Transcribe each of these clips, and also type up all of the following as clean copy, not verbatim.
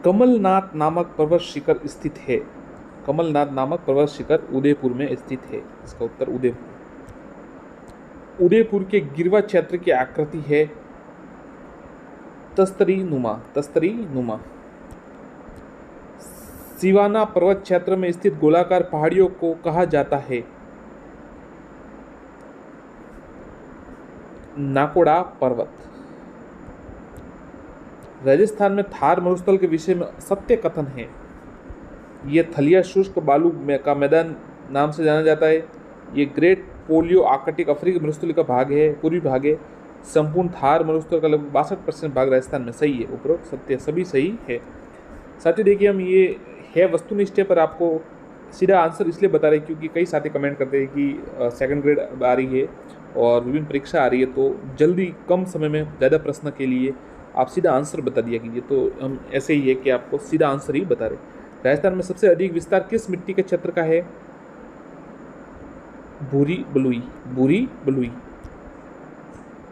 कमलनाथ नामक पर्वत शिखर स्थित है? कमलनाथ नामक पर्वत शिखर उदयपुर में स्थित है। इसका उत्तर उदयपुर। उदयपुर के गिरवा क्षेत्र की आकृति है तस्तरी नुमा। तस्तरी नुमा। सिवाना पर्वत क्षेत्र में स्थित गोलाकार पहाड़ियों को कहा जाता है? नाकोड़ा पर्वत। राजस्थान में थार मरुस्थल के विषय में सत्य कथन है? ये थलिया शुष्क बालू का मैदान नाम से जाना जाता है। ये ग्रेट पोलियो आर्कटिक अफ्रीकी मरुस्थल का भाग है, पूर्वी भाग है। संपूर्ण थार मरुस्थल का लगभग 62% भाग राजस्थान में। सही है, उपरोक्त सत्य सभी सही है। साथियों देखिए, हम ये है वस्तुनिष्ठ पर आपको सीधा आंसर इसलिए बता रहे हैं क्योंकि कई साथी कमेंट करते हैं कि सेकंड ग्रेड आ रही है और विभिन्न परीक्षा आ रही है, तो जल्दी कम समय में ज़्यादा प्रश्न के लिए आप सीधा आंसर बता दिया कीजिए। तो हम ऐसे ही है कि आपको सीधा आंसर ही बता रहे। राजस्थान में सबसे अधिक विस्तार किस मिट्टी के क्षेत्र का है? भूरी बलुई। भूरी बलुई।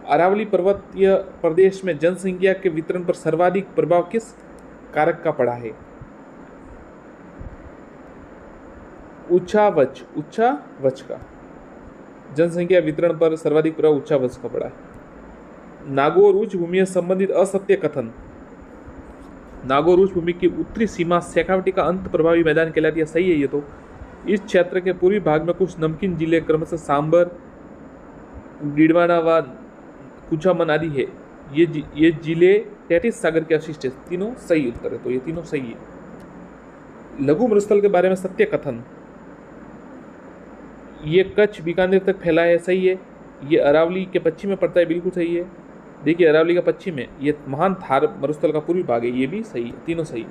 अरावली पर्वतीय प्रदेश में जनसंख्या के वितरण पर सर्वाधिक प्रभाव किस कारक का पड़ा है? उच्चावच। उच्चावच का। जनसंख्या वितरण पर सर्वाधिक प्रभाव उच्चावच का पड़ा है। नागौर उच्च भूमि से संबंधित असत्य कथन। नागौर उच्च भूमि की उत्तरी सीमा शेखावटी का अंत प्रभावी मैदान कहलाती है। सही है ये तो। इस क्षेत्र के पूर्वी भाग में कुछ नमकीन जिले क्रमशः सांबर, गिडवाना व कुचामन आदि है। ये जिले तैतीस सागर के अवशिष्ट है। तीनों सही उत्तर है, तो ये तीनों सही है। लघु मरुस्थल के बारे में सत्य कथन। ये कच्छ बीकानेर तक फैला है। सही है। ये अरावली के पश्चिम में पड़ता है। बिल्कुल सही है। देखिए, अरावली का पश्चिम है। ये महान थार मरुस्थल का पूर्वी भाग है। ये भी सही है, तीनों सही है।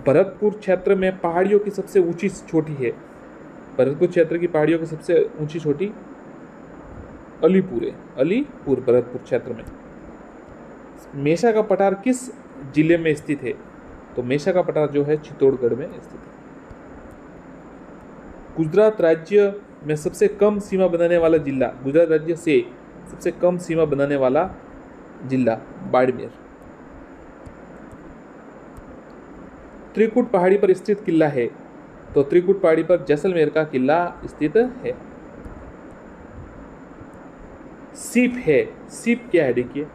भरतपुर क्षेत्र में पहाड़ियों की सबसे ऊंची चोटी है? भरतपुर क्षेत्र की पहाड़ियों की सबसे ऊंची चोटी अलीपुर है। अलीपुर भरतपुर क्षेत्र में। मेषा का पठार किस जिले में स्थित है? तो मेषा का पठार जो है चित्तौड़गढ़ में स्थित है। गुजरात राज्य में सबसे कम सीमा बनाने वाला जिला। गुजरात राज्य से सबसे कम सीमा बनाने वाला जिला बाड़मेर। त्रिकुट पहाड़ी पर स्थित किला है? तो त्रिकुट पहाड़ी पर जैसलमेर का किला स्थित है। सीप है। सीप क्या है? देखिए,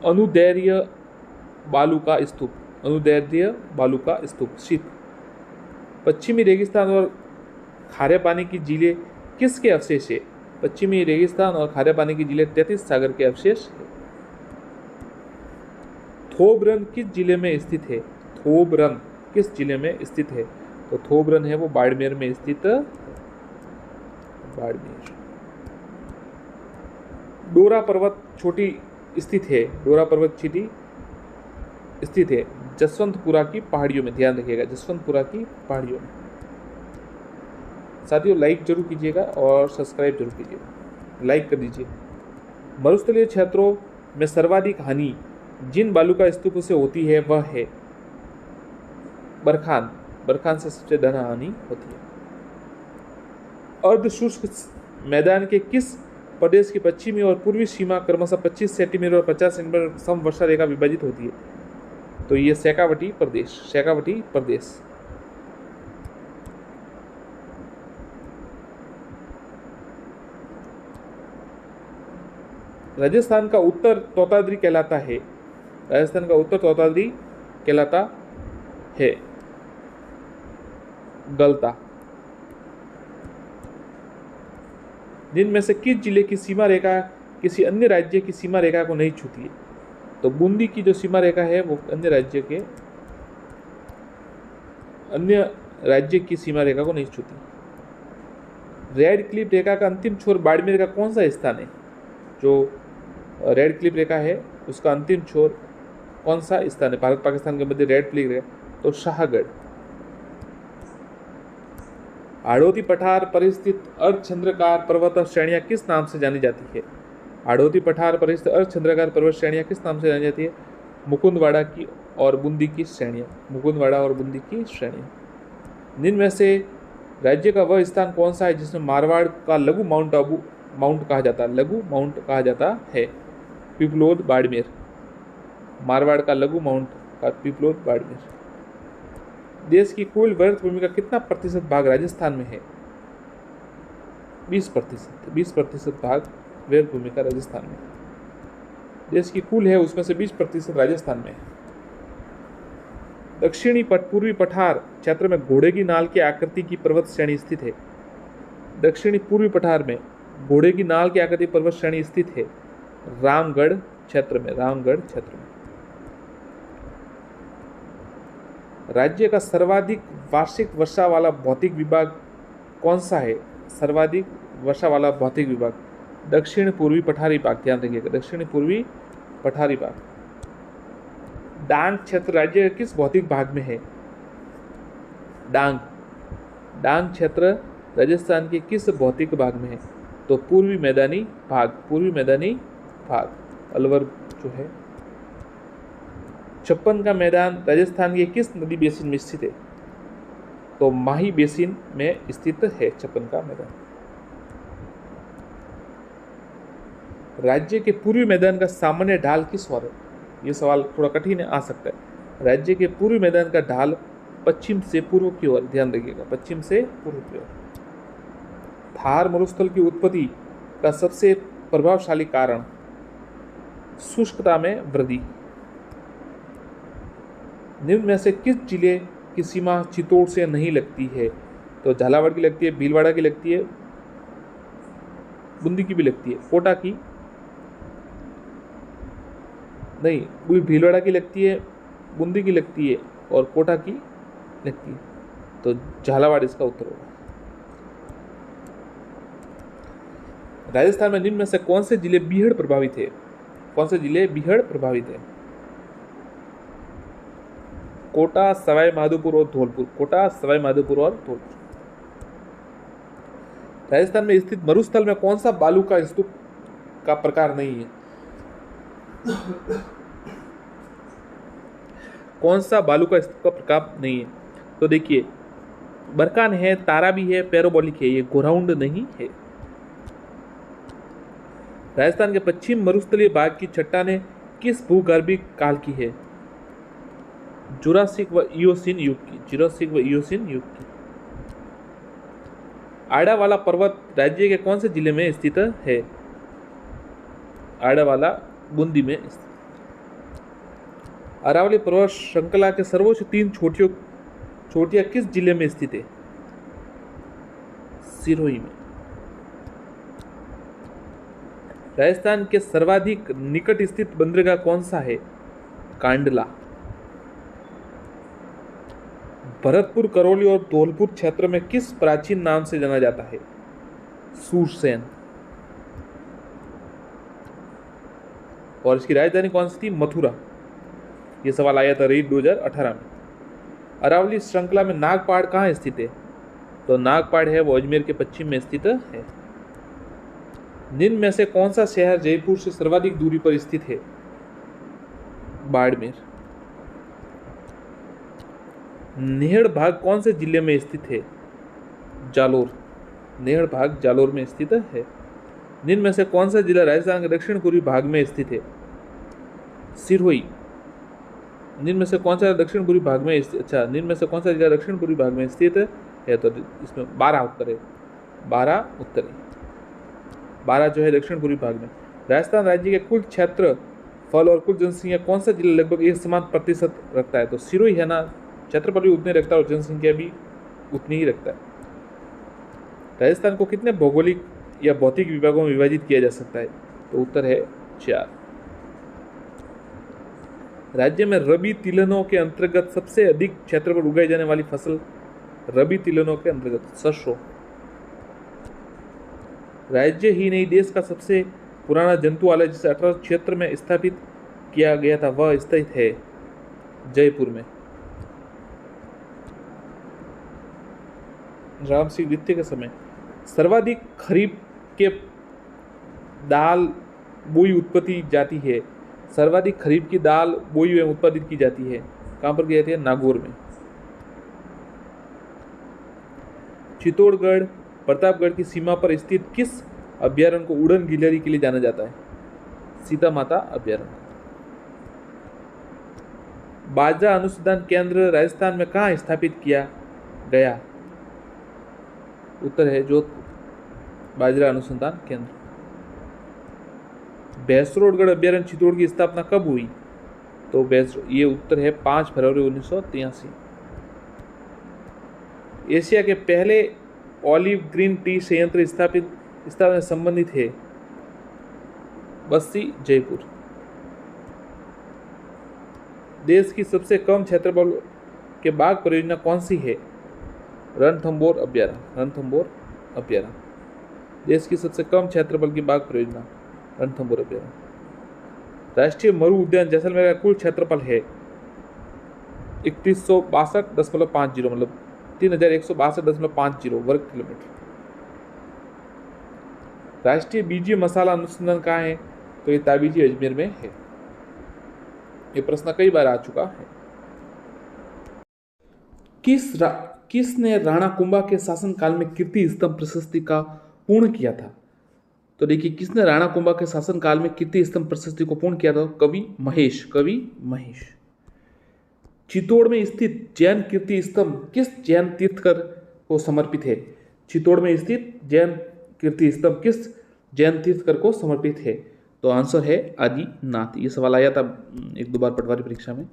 अनुदैर्घ्य बालू का स्तूप। अनुदैर्घ्य बालू का स्तूप सीप। पश्चिमी रेगिस्तान और खारे पानी की झीलें किसके अवशेष है? पश्चिमी रेगिस्तान और खारे पानी की झीलें 33 सागर के अवशेष है। थोबरन किस जिले में स्थित है? थोबरन किस जिले में स्थित है? तो थोबरन है वो बाड़मेर में स्थित है। बाड़मेर। डोरा पर्वत छोटी स्थित है? डोरा पर्वत छोटी स्थित है जसवंतपुरा की पहाड़ियों में। ध्यान रखिएगा, जसवंतपुरा की पहाड़ियों में। साथियों लाइक जरूर कीजिएगा और सब्सक्राइब जरूर कीजिएगा। लाइक कर दीजिए। मरुस्थलीय क्षेत्रों में सर्वाधिक हानि जिन बालू का स्तूप से होती है वह है बरखान। बरखान से सबसे ज्यादा हानि होती है। अर्धशुष्क मैदान के किस प्रदेश की पश्चिमी और पूर्वी सीमा क्रमशः 25 सेंटीमीटर और 50 सेंटीमीटर सम वर्षा रेखा विभाजित होती है? तो ये शेखावटी प्रदेश। शेखावटी प्रदेश। राजस्थान का उत्तर तोताद्री कहलाता है? राजस्थान का उत्तर तोताद्री कहलाता है। गलता। जिनमें से किस जिले की सीमा रेखा किसी अन्य राज्य की सीमा रेखा को नहीं छूती है? तो बूंदी की जो सीमा रेखा है वो अन्य राज्य की सीमा रेखा को नहीं छूती। रेड क्लिफ रेखा का अंतिम छोर बाड़मेर का कौन सा स्थान है? जो रेड क्लिफ रेखा है उसका अंतिम छोर कौन सा स्थान है? भारत पाकिस्तान के मध्य रेड क्लिफ रेखा, तो शाहगढ़। हाड़ौती पठार पर स्थित अर्धचंद्राकार पर्वत श्रेणियां किस नाम से जानी जाती है? हाड़ौती पठार पर स्थित अर्धचंद्राकार पर्वत श्रेणियां किस नाम से जानी जाती है? मुकुंदवाड़ा की और बूंदी की श्रेणियां। मुकुंदवाड़ा और बूंदी की श्रेणियां। जिनमें से राज्य का वह स्थान कौन सा है जिसमें मारवाड़ का लघु माउंट कहा जाता है? लघु माउंट कहा जाता है पिपलोद बाड़मेर। मारवाड़ का लघु माउंट पीपलोद, बाड़मेर। देश की कुल व्यर्थ भूमि का कितना प्रतिशत भाग राजस्थान में है? 20%। 20% भाग व्यर्थ भूमि का राजस्थान में। देश की कुल है उसमें से 20% राजस्थान में है। दक्षिणी पूर्वी पठार क्षेत्र में घोड़े की नाल की आकृति की पर्वत श्रेणी स्थित है। दक्षिणी पूर्वी पठार में घोड़े की नाल की आकृति पर्वत श्रेणी स्थित है रामगढ़ क्षेत्र में। रामगढ़ क्षेत्र में। राज्य का सर्वाधिक वार्षिक वर्षा वाला भौतिक विभाग कौन सा है? सर्वाधिक वर्षा वाला भौतिक विभाग दक्षिण पूर्वी पठारी भाग। ध्यान रखिएगा, दक्षिण पूर्वी पठारी भाग। डांग क्षेत्र राज्य के किस भौतिक भाग में है? डांग क्षेत्र राजस्थान के किस भौतिक भाग में है? तो पूर्वी मैदानी भाग। पूर्वी मैदानी भाग अलवर जो है। छप्पन का मैदान राजस्थान के किस नदी बेसिन में स्थित है? तो माही बेसिन में स्थित है छप्पन का मैदान। राज्य के पूर्वी मैदान का सामान्य ढाल किस ओर है? यह सवाल थोड़ा कठिन आ सकता है। राज्य के पूर्वी मैदान का ढाल पश्चिम से पूर्व की ओर। ध्यान रखिएगा, पश्चिम से पूर्व की ओर। थार मरुस्थल की उत्पत्ति का सबसे प्रभावशाली कारण शुष्कता में वृद्धि। निम्न में से किस जिले की सीमा चित्तौड़ से नहीं लगती है? तो झालावाड़ की लगती है, भीलवाड़ा की लगती है, बूंदी की भी लगती है। कोटा की नहीं, भीलवाड़ा की लगती है, बूंदी की लगती है और कोटा की लगती है। तो झालावाड़ इसका उत्तर होगा। राजस्थान में निम्न में से कौन से जिले बीहड़ प्रभावित है? कौन से जिले बीहड़ प्रभावित है? कोटा, सवाई माधोपुर और धौलपुर। कोटा, सवाई माधोपुर और धौलपुर। राजस्थान में स्थित मरुस्थल में कौन सा बालू का स्तूप का प्रकार नहीं है? कौन सा बालू का स्तूप का प्रकार नहीं है? तो देखिए, बरकान है, तारा भी है, पैराबोलिक है, ये गोराउंड नहीं है। राजस्थान के पश्चिम मरुस्थलीय भाग की चट्टानें किस भूगर्भीय काल की है? जुरासिक व इयोसीन युग की। जुरासिक व इयोसीन युग की। आड़ावाला पर्वत राज्य के कौन से जिले में स्थित है? आड़ावाला बूंदी में स्थित। अरावली पर्वत श्रृंखला के सर्वोच्च 3 चोटियां किस जिले में स्थित है? सिरोही में। राजस्थान के सर्वाधिक निकट स्थित बंदरगाह कौन सा है? कांडला। भरतपुर, करौली और धौलपुर क्षेत्र में किस प्राचीन नाम से जाना जाता है? सूरसेन। और इसकी राजधानी कौन सी थी? मथुरा। यह सवाल आया था रीट 2018 में। अरावली श्रृंखला में नागपाड़ कहाँ स्थित है? तो नागपाड़ है वो अजमेर के पश्चिम में स्थित है। निम्न में से कौन सा शहर जयपुर से सर्वाधिक दूरी पर स्थित है? बाड़मेर। नेहड़ भाग कौन से जिले में स्थित है? जालोर। नेहड़ भाग जालोर में स्थित है। निम्न में से कौन सा जिला राजस्थान के दक्षिण पूर्वी भाग में स्थित है? सिरोही। निम्न में से कौन सा दक्षिण पूर्वी भाग में निम्न में से कौन सा जिला दक्षिण पूर्वी भाग में स्थित है? तो इसमें 12 उत्तर है। 12 उत्तर है। 12 जो है दक्षिण पूर्वी भाग में। राजस्थान राज्य के कुल क्षेत्र फल और कुल जनसंख्या कौन सा जिला लगभग एक समान प्रतिशत रखता है? तो सिरोही है ना, क्षेत्रफल भी उतने रखता है और जनसंख्या भी उतनी ही रखता है। राजस्थान को कितने भौगोलिक या भौतिक विभागों में विभाजित किया जा सकता है? तो उत्तर है 4। राज्य में रबी तिलहनों के अंतर्गत सबसे अधिक क्षेत्र पर उगाई जाने वाली फसल रबी तिलहनों के अंतर्गत सरसों। राज्य ही नहीं, देश का सबसे पुराना जंतुआलय जिसे 1876 में स्थापित किया गया था वह स्थित है जयपुर में। राम सिंह द्वितीय के समय सर्वाधिक खरीफ के दाल बोई उत्पत्ति जाती है। सर्वाधिक खरीफ की दाल बोई एवं उत्पादित की जाती है कहां पर की जाती है? नागौर में। चित्तौड़गढ़ प्रतापगढ़ की सीमा पर स्थित किस अभ्यारण्य को उड़न गिलहरी के लिए जाना जाता है? सीता माता अभ्यारण्य। बाजरा अनुसंधान केंद्र राजस्थान में कहाँ स्थापित किया गया? उत्तर है जोधपुर, बाजरा अनुसंधान केंद्र। भैंसरोडगढ़ अभ्यारण्य चित्तौड़ की स्थापना कब हुई? तो ये उत्तर है 5 फरवरी 1983। एशिया के पहले ऑलिव ग्रीन टी संयंत्र स्थापना संबंधित है? बस्ती, जयपुर। देश की सबसे कम क्षेत्रफल के बाघ परियोजना कौन सी है? रणथंभौर अभ्यारण्य, रणथंभौर अभ्यारण्य। देश की सबसे कम क्षेत्रफल की बाघ परियोजना रणथंभौर अभ्यारण्य। राष्ट्रीय मरु उद्यान जैसलमेर का कुल क्षेत्रफल है 3162.50 मतलब 3162.50 वर्ग किलोमीटर। राष्ट्रीय बीजीय मसाला अनुसंधान कहाँ है? तो ये ताबीजी अजमेर में है। ये प्रश्न कई बार आ चुका है। किसने राणा कुंभा के शासनकाल में कीर्ति स्तंभ प्रशस्ति का पूर्ण किया था? तो देखिए, किसने राणा कुंभा के शासनकाल में कीर्ति स्तंभ प्रशस्ति को पूर्ण किया था? कवि महेश। चित्तौड़ में स्थित जैन कीर्ति स्तंभ किस जैन तीर्थकर को समर्पित है? चित्तौड़ में स्थित जैन कीर्ति स्तंभ किस जैन तीर्थकर को समर्पित है? तो आंसर है आदिनाथ। ये सवाल आया था 1-2 बार पटवारी परीक्षा में।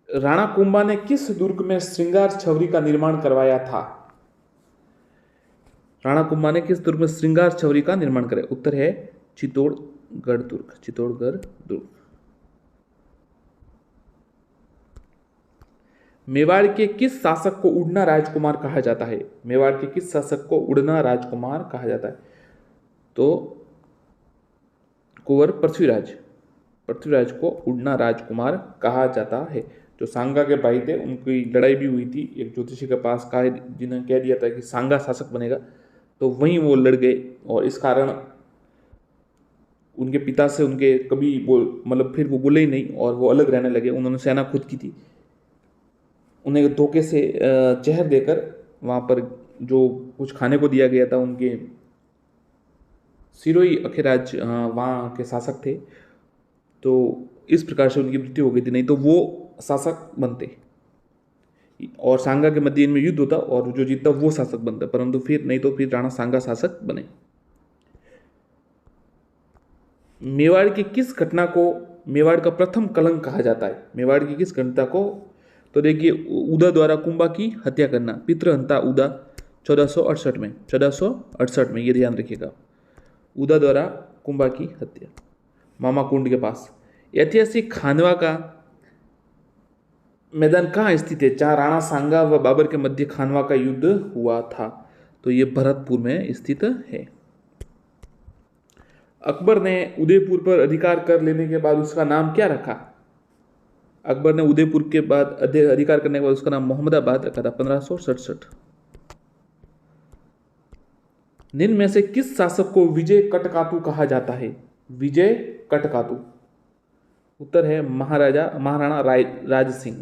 राणा कुंभा ने किस दुर्ग में श्रृंगार छवरी का निर्माण करवाया था? राणा कुंभा ने किस दुर्ग में श्रृंगार छवरी का निर्माण कराया? उत्तर है चित्तौड़गढ़ दुर्ग। मेवाड़ के किस शासक को उड़ना राजकुमार कहा जाता है? मेवाड़ के किस शासक को उड़ना राजकुमार कहा जाता है? तो कुंवर पृथ्वीराज को उड़ना राजकुमार कहा जाता है। जो सांगा के भाई थे, उनकी लड़ाई भी हुई थी एक ज्योतिषी के पास, जिन्होंने कह दिया था कि सांगा शासक बनेगा, तो वहीं वो लड़ गए और इस कारण उनके पिता से उनके कभी मतलब फिर वो बोले ही नहीं और वो अलग रहने लगे। उन्होंने सेना खुद की थी। उन्हें धोखे से जहर देकर वहाँ पर जो कुछ खाने को दिया गया था, उनके सिरोही अखिराज वहाँ के शासक थे, तो इस प्रकार से उनकी मृत्यु हो गई थी, नहीं तो वो शासक बनते और सांगा के मध्य इनमें युद्ध होता और जो जीतता वो शासक बनता, परंतु फिर राणा सांगा शासक बने। मेवाड़ की किस घटना को मेवाड़ का प्रथम कलंक कहा जाता है? मेवाड़ की किस घटना को? तो देखिए, उदा द्वारा कुंभा की हत्या करना, पितृहंता उदा 1468 में, ये ध्यान रखिएगा। उदा द्वारा कुंभा की हत्या, मामा कुंड के पास। ऐतिहासिक खानवा का मैदान कहाँ स्थित है जहाँ राणा सांगा व बाबर के मध्य खानवा का युद्ध हुआ था? तो ये भरतपुर में स्थित है। अकबर ने उदयपुर पर अधिकार कर लेने के बाद उसका नाम क्या रखा? अकबर ने उदयपुर के बाद अधिकार करने के बाद उसका नाम मोहम्मदाबाद रखा था 1567। निम्न में से किस शासक को विजय कटकातु कहा जाता है? विजय कटकातु। उत्तर है महाराणा राज सिंह।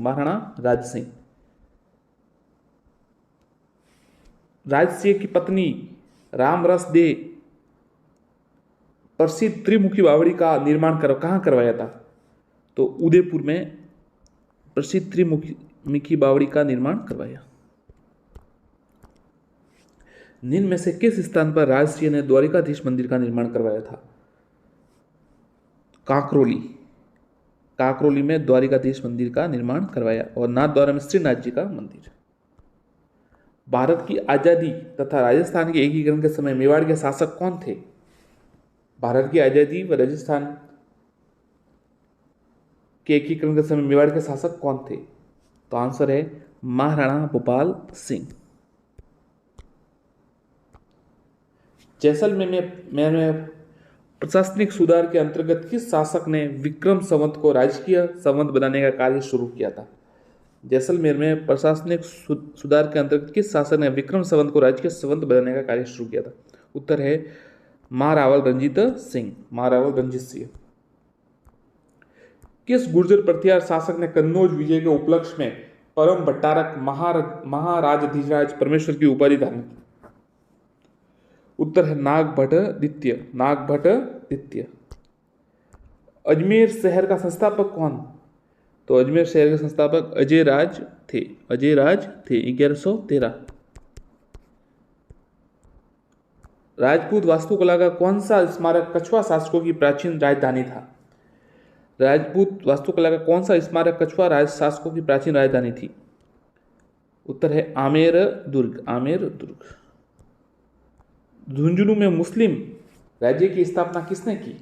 राजसिंह की पत्नी रामरस दे प्रसिद्ध त्रिमुखी बावड़ी का निर्माण कहाँ करवाया था? तो उदयपुर में प्रसिद्ध त्रिमुखी बावड़ी का निर्माण करवाया। निम्न में से किस स्थान पर राजसिंह ने द्वारिकाधीश मंदिर का निर्माण करवाया था? काकरोली में द्वारिकाधीश मंदिर का निर्माण करवाया और नाथद्वारा में श्रीनाथ जी का मंदिर। भारत की आजादी तथा राजस्थान के एकीकरण के समय मेवाड़ के शासक कौन थे? भारत की आजादी व राजस्थान के एकीकरण के समय मेवाड़ के शासक कौन थे? तो आंसर है महाराणा भूपाल सिंह। जैसलमेर में प्रशासनिक सुधार के अंतर्गत किस शासक ने विक्रम संवत को राजकीय संवत बनाने का कार्य शुरू किया था? जैसलमेर में प्रशासनिक सुधार के अंतर्गत किस शासक ने विक्रम संवत को राजकीय संवत बनाने का कार्य शुरू किया था? उत्तर है महारावल रंजीत सिंह। किस गुर्जर प्रतिहार शासक ने कन्नौज विजय के उपलक्ष्य में परम भट्टारक महाराजाधिराज परमेश्वर की उपाधि धारण की? उत्तर है नागभट्ट द्वितीय। अजमेर शहर का संस्थापक कौन? तो अजमेर शहर के संस्थापक अजय राज थे। अजय राज थे 1113। राजपूत वास्तुकला का कौन सा स्मारक कछवा शासकों की प्राचीन राजधानी था? राजपूत वास्तुकला का कौन सा स्मारक कछवा राज शासकों की प्राचीन राजधानी थी? उत्तर है आमेर दुर्ग। आमेर दुर्ग। झुंझुनू में मुस्लिम राज्य की स्थापना किसने की?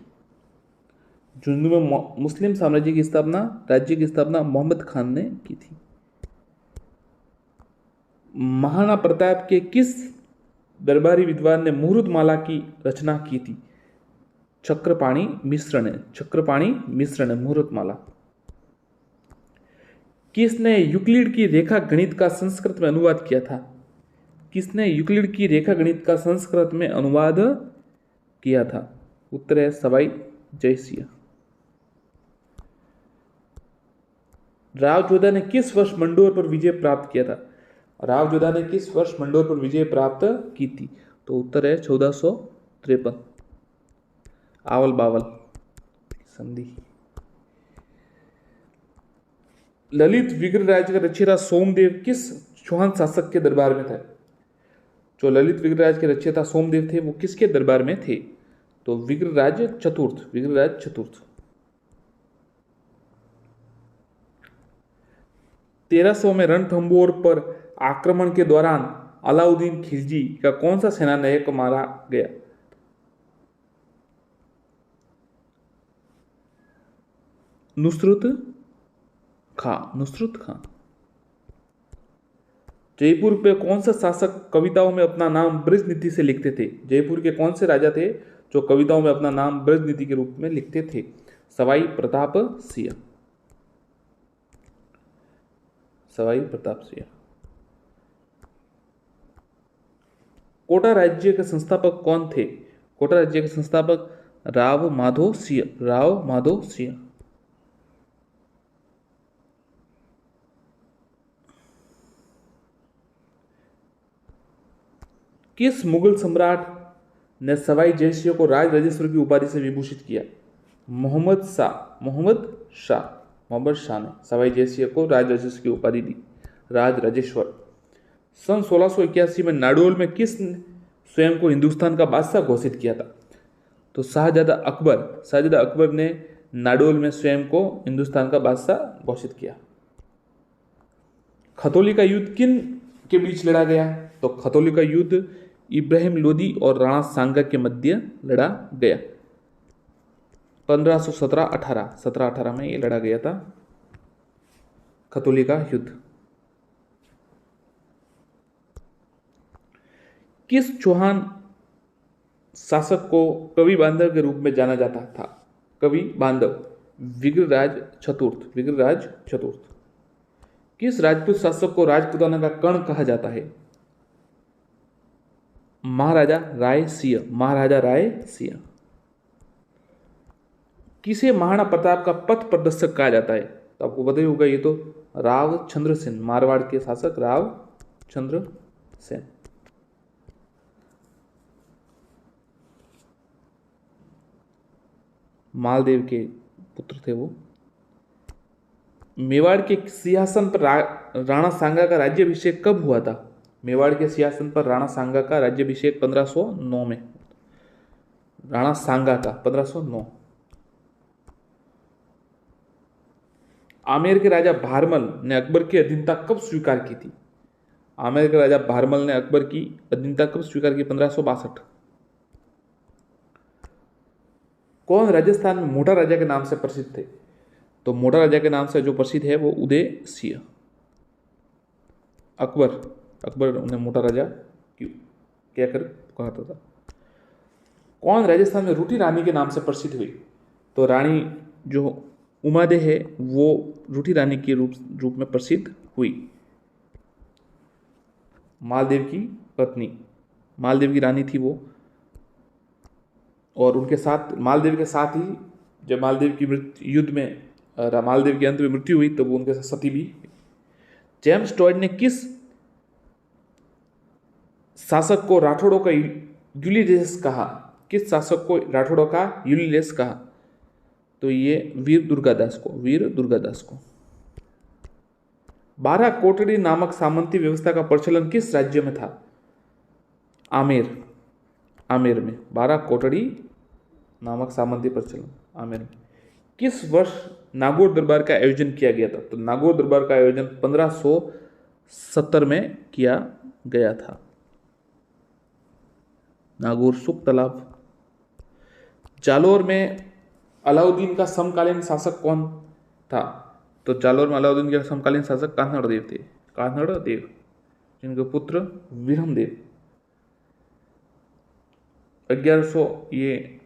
झुंझुनू में मुस्लिम साम्राज्य की स्थापना, राज्य की स्थापना मोहम्मद खान ने की थी। महाराणा प्रताप के किस दरबारी विद्वान ने मुहूर्तमाला की रचना की थी? चक्रपाणी मिश्र ने। चक्रपाणी मिश्र ने मुहूर्तमाला। किसने यूक्लिड की रेखा गणित का संस्कृत में अनुवाद किया था? किसने यूक्लिड की रेखा गणित का संस्कृत में अनुवाद किया था? उत्तर है सवाई जयसिंह। राव जोधा ने किस वर्ष मंडोर पर विजय प्राप्त किया था? राव जोधा ने किस वर्ष मंडोर पर विजय प्राप्त की थी? तो उत्तर है 1453। आवल बावल संधि। ललित विग्रहराज का रचयिता सोमदेव किस चौहान शासक के दरबार में थे? जो ललित विग्रहराज के रचयिता सोमदेव थे वो किसके दरबार में थे? तो विग्रहराज चतुर्थ। विग्रहराज चतुर्थ। 1300 में रणथंभौर पर आक्रमण के दौरान अलाउद्दीन खिलजी का कौन सा सेनानायक मारा गया? नुसरत खां। नुसरत खां। जयपुर पे कौन सा शासक कविताओं में अपना नाम ब्रजनीति से लिखते थे? जयपुर के कौन से राजा थे जो कविताओं में अपना नाम ब्रजनीति के रूप में लिखते थे? सवाई प्रताप सिंह। सवाई प्रताप सिंह। कोटा राज्य के संस्थापक कौन थे? कोटा राज्य के संस्थापक राव माधो सिंह। राव माधो सिंह। किस मुगल सम्राट ने सवाई जयसिंह को राज राजेश्वर की उपाधि से विभूषित किया? मोहम्मद शाह। मोहम्मद शाह। मोहम्मद शाह ने सवाई जयसिंह को राज राजेश्वर की उपाधि दी। राज राजेश्वर। सन 1681 में नाडोल में किस स्वयं को हिंदुस्तान का बादशाह घोषित किया था? तो शाहजादा अकबर। शाहजादा अकबर ने नाडोल में स्वयं को हिंदुस्तान का बादशाह घोषित किया। खतौली का युद्ध किन के बीच लड़ा गया? तो खतौली का युद्ध इब्राहिम लोदी और राणा सांगा के मध्य लड़ा गया। 1517-18। 1718 में ये लड़ा गया था खतौली का युद्ध। किस चौहान शासक को कवि बांधव के रूप में जाना जाता था? कवि बांधव। विग्रहराज चतुर्थ। विग्रहराज चतुर्थ। किस राजपूत शासक को राजपूताना का कर्ण कहा जाता है? महाराजा राय सिंह। महाराजा राय सिंह। किसे महाराणा प्रताप का पथ प्रदर्शक कहा जाता है? तो आपको पता ही होगा, ये तो राव चंद्र सेन। मारवाड़ के शासक राव चंद्र सेन। मालदेव के पुत्र थे वो। मेवाड़ के सिंहासन पर राणा सांगा का राज्याभिषेक कब हुआ था? मेवाड़ के सिंहासन पर राणा सांगा का राज्याभिषेक 1509 में। राणा सांगा का 1509। आमेर के राजा भारमल ने अकबर की अधीनता कब स्वीकार की थी? आमेर के राजा भारमल ने अकबर की अधीनता कब स्वीकार की? 1562। कौन राजस्थान में मोटा राजा के नाम से प्रसिद्ध थे? तो मोटा राजा के नाम से जो प्रसिद्ध है वो उदय सिंह। अकबर उन्हें मोटा राजा क्यों कहकर कहता था। कौन राजस्थान में रूठी रानी के नाम से प्रसिद्ध हुई? तो रानी जो उमादे है वो रूठी रानी के रूप में प्रसिद्ध हुई। मालदेव की पत्नी। मालदेव की रानी थी वो। और उनके साथ मालदेव के साथ ही जब मालदेव की युद्ध में मालदेव के अंत में मृत्यु हुई तो वो उनके साथ सती भी। जेम्स टॉयड ने किस शासक को राठौड़ों का यूलियस कहा? किस शासक को राठौड़ों का यूलियस कहा? तो ये वीर दुर्गादास को। 12 कोटड़ी नामक सामंती व्यवस्था का प्रचलन किस राज्य में था? आमेर में 12 कोटड़ी नामक सामंती प्रचलन आमेर में। किस वर्ष नागौर दरबार का आयोजन किया गया था? तो नागौर दरबार का आयोजन 1570 में किया गया था। नागौर सुख तालाब। जालोर में अलाउद्दीन का समकालीन शासक कौन था? तो जालोर में अलाउद्दीन के समकालीन शासक कान्हड़ देव थे, जिनके पुत्र विरम देव। 1100 ये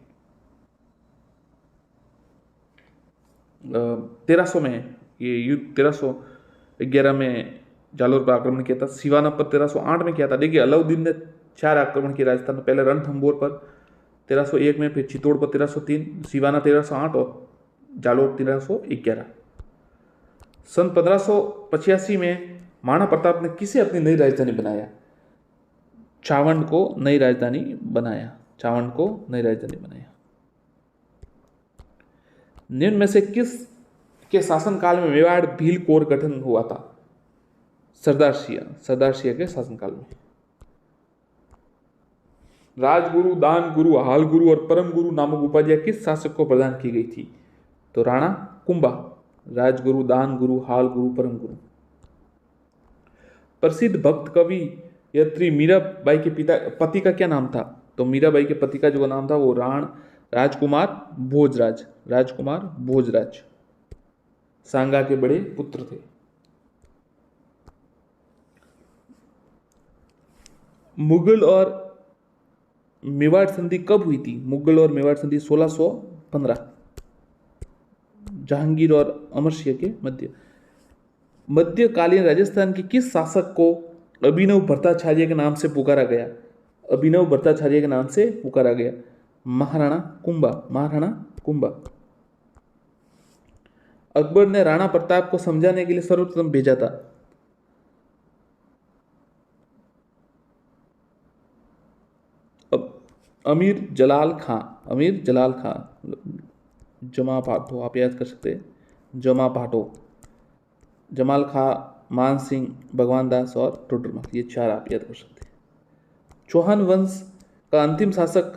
1300 में ये युद्ध 1311 में जालोर पर आक्रमण किया था। सिवाना पर 1308 में किया था। देखिए अलाउद्दीन ने 4 आक्रमण किए राजस्थान में। पहले रणथंभौर पर 1301 में, फिर चित्तौड़ पर 1303, सिवाना 1308 और जालोर 1311। सन 1585 में महाराणा प्रताप ने किसे अपनी नई राजधानी बनाया? चावंड को नई राजधानी बनाया। निम्न में से किस के शासनकाल में मेवाड़ भील कोर गठन हुआ था? सरदार सिंह के शासनकाल में। राजगुरु, दान गुरु, हाल गुरु और परम गुरु नामक उपाधियां किस शासक को प्रदान की गई थी? तो राणा कुंभा। राजगुरु, दान गुरु, हाल गुरु, परम गुरु। प्रसिद्ध भक्त कवि यत्री मीराबाई के पति का क्या नाम था? तो मीराबाई के पति का जो नाम था वो राजकुमार भोजराज सांगा के बड़े पुत्र थे। मुगल और मेवाड़ संधि कब हुई थी? मुगल और मेवाड़ संधि 1615, जहांगीर और अमर सिंह के मध्यकालीन राजस्थान के किस शासक को अभिनव भट्टाचार्य के नाम से पुकारा गया? महाराणा कुंभा। अकबर ने राणा प्रताप को समझाने के लिए सर्वप्रथम भेजा था? अमीर जलाल खां। जमा भाटो आप याद कर सकते हैं। जमा भाटो, जमाल खां, मान सिंह, भगवान दास और टोडरमल, ये 4 आप याद कर सकते हैं। चौहान वंश का अंतिम शासक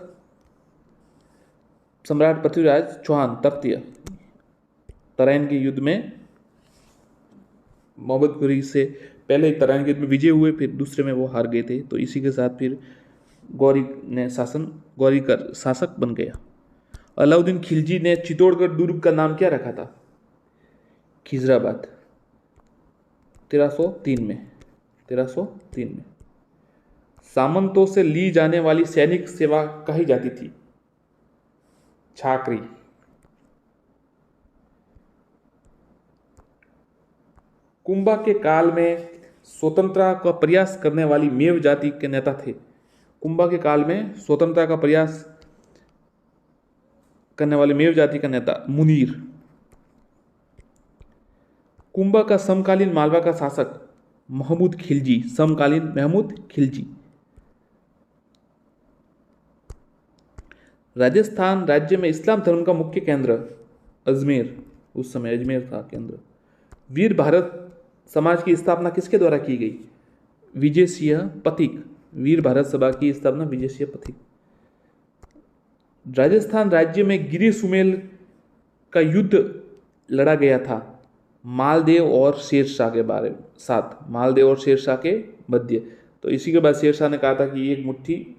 सम्राट पृथ्वीराज चौहान तृतीय। तराइन के युद्ध में मोहम्मद घुरी से पहले तराइन के युद्ध में विजय हुए, फिर दूसरे में वो हार गए थे। तो इसी के साथ फिर गौरी का शासक बन गया। अलाउद्दीन खिलजी ने चित्तौड़गढ़ दुर्ग का नाम क्या रखा था? खिजराबाद। 1303 में। सामंतों से ली जाने वाली सैनिक सेवा कही जाती थी? छाकरी। कुंभा के काल में स्वतंत्रता का प्रयास करने वाली मेव जाति के नेता थे? कुंभा के काल में स्वतंत्रता का प्रयास करने वाले मेव जाति का नेता मुनीर। कुंभा का समकालीन मालवा का शासक महमूद खिलजी। राजस्थान राज्य में इस्लाम धर्म का मुख्य केंद्र अजमेर, उस समय अजमेर था केंद्र। वीर भारत समाज की स्थापना किसके द्वारा की गई? विजय सिंह पथिक। वीर भारत सभा की स्थापना विजय सिंह पथिक। राजस्थान राज्य में गिरी सुमेल का युद्ध लड़ा गया था मालदेव और शेरशाह के मध्य। तो इसी के बाद शेरशाह ने कहा था कि एक मुट्ठी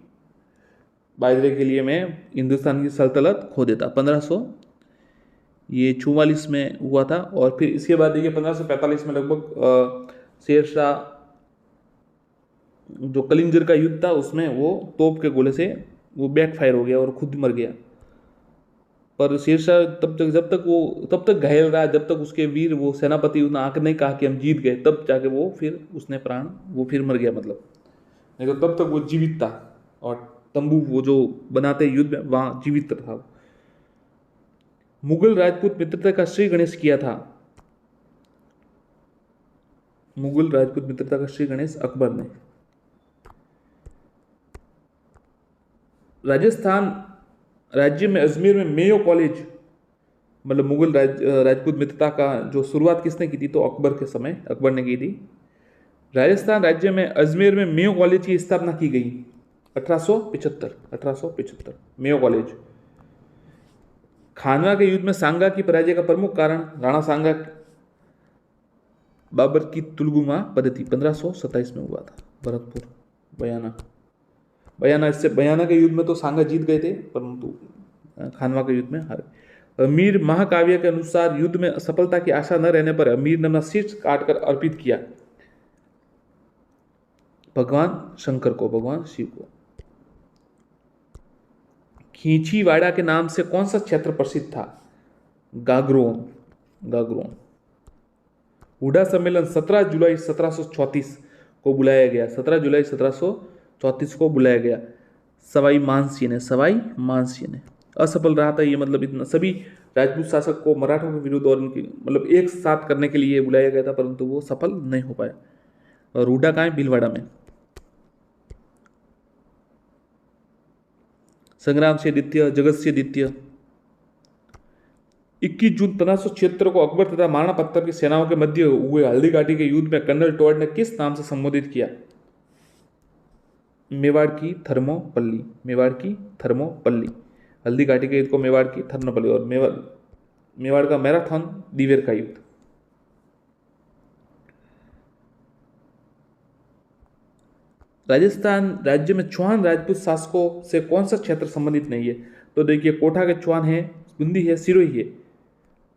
बाजरे के लिए मैं हिंदुस्तान की सल्तनत खो देता। 1544 में हुआ था। और फिर इसके बाद देखिए 1545 में लगभग शेरशाह जो कलिंजर का युद्ध था उसमें वो तोप के गोले से वो बैकफायर हो गया और खुद मर गया। पर शेरशाह तब तक घायल रहा जब तक उसके वीर वो सेनापति उसने आकर नहीं कहा कि हम जीत गए, तब जाके वो फिर उसने वो फिर मर गया मतलब। नहीं तो तब तक वो जीवित था और तंबू वो जो बनाते युद्ध में वहां जीवित था। मुगल राजपूत मित्रता का श्री गणेश किया था? मुगल राजपूत मित्रता का श्री गणेश अकबर ने। राजस्थान राज्य में अजमेर में मेयो कॉलेज मतलब मुगल राजपूत मित्रता का जो शुरुआत किसने की थी, तो अकबर के समय अकबर ने की थी। राजस्थान राज्य में अजमेर में मेयो कॉलेज की स्थापना की गई 1875 मेयो कॉलेज। खानवा के युद्ध में सांगा की पराजय का प्रमुख कारण राणा सांगा बाबर की तुलगुमा पद्धति 1527 में हुआ था। भरतपुर, बयाना, इससे बयाना के युद्ध में तो सांगा जीत गए थे, परंतु खानवा के युद्ध में हारे। अमीर महाकाव्य के अनुसार युद्ध में सफलता की आशा न रहने पर अमीर ने अपना शीर्ष काटकर अर्पित किया भगवान शंकर को, भगवान शिव को। खींचीवाड़ा के नाम से कौन सा क्षेत्र प्रसिद्ध था? गागरोन। हुडा सम्मेलन 17 जुलाई 1734 को बुलाया गया, 17 जुलाई 1734 को बुलाया गया। सवाई मानसिंह ने असफल रहा था ये, मतलब इतना सभी राजपूत शासक को मराठों के विरुद्ध और उनकी मतलब एक साथ करने के लिए बुलाया गया था, परंतु वो सफल नहीं हो पाया। और हुडा कहाँ है? भीलवाड़ा में। संग्राम सिंह द्वितीय, जगत सिंह द्वितीय। 21 जून 1576 को अकबर तथा महाराणा प्रताप की सेनाओं के मध्य हुए हल्दी घाटी के युद्ध में कर्नल टॉड ने किस नाम से संबोधित किया? मेवाड़ की थर्मोपल्ली। हल्दी घाटी के युद्ध को मेवाड़ की थर्मोपल्ली, और मेवाड़ का मैराथन दिवेर का युद्ध। राजस्थान राज्य में चौहान राजपूत शासकों से कौन सा क्षेत्र संबंधित नहीं है? तो देखिए, कोटा के चौहान है, बूंदी है, सिरोही है।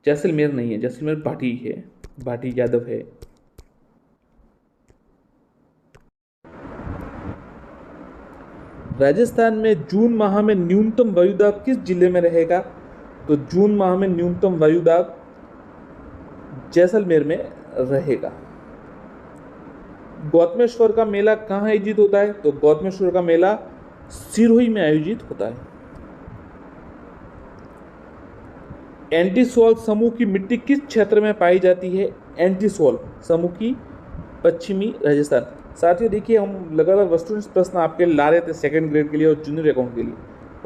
जैसलमेर नहीं है, जैसलमेर भाटी है, भाटी यादव है। राजस्थान में जून माह में न्यूनतम वायुदाब किस जिले में रहेगा? तो जून माह में न्यूनतम वायुदाब जैसलमेर में रहेगा। गौतमेश्वर का मेला कहाँ आयोजित होता है? तो गौतमेश्वर का मेला सिरोही में आयोजित होता है। एंटीसोल समूह की मिट्टी किस क्षेत्र में पाई जाती है? एंटीसोल समूह की पश्चिमी राजस्थान। साथियों देखिए, हम लगातार वस्तुनिष्ठ प्रश्न आपके ला रहे थे सेकंड ग्रेड के लिए और जूनियर अकाउंट के लिए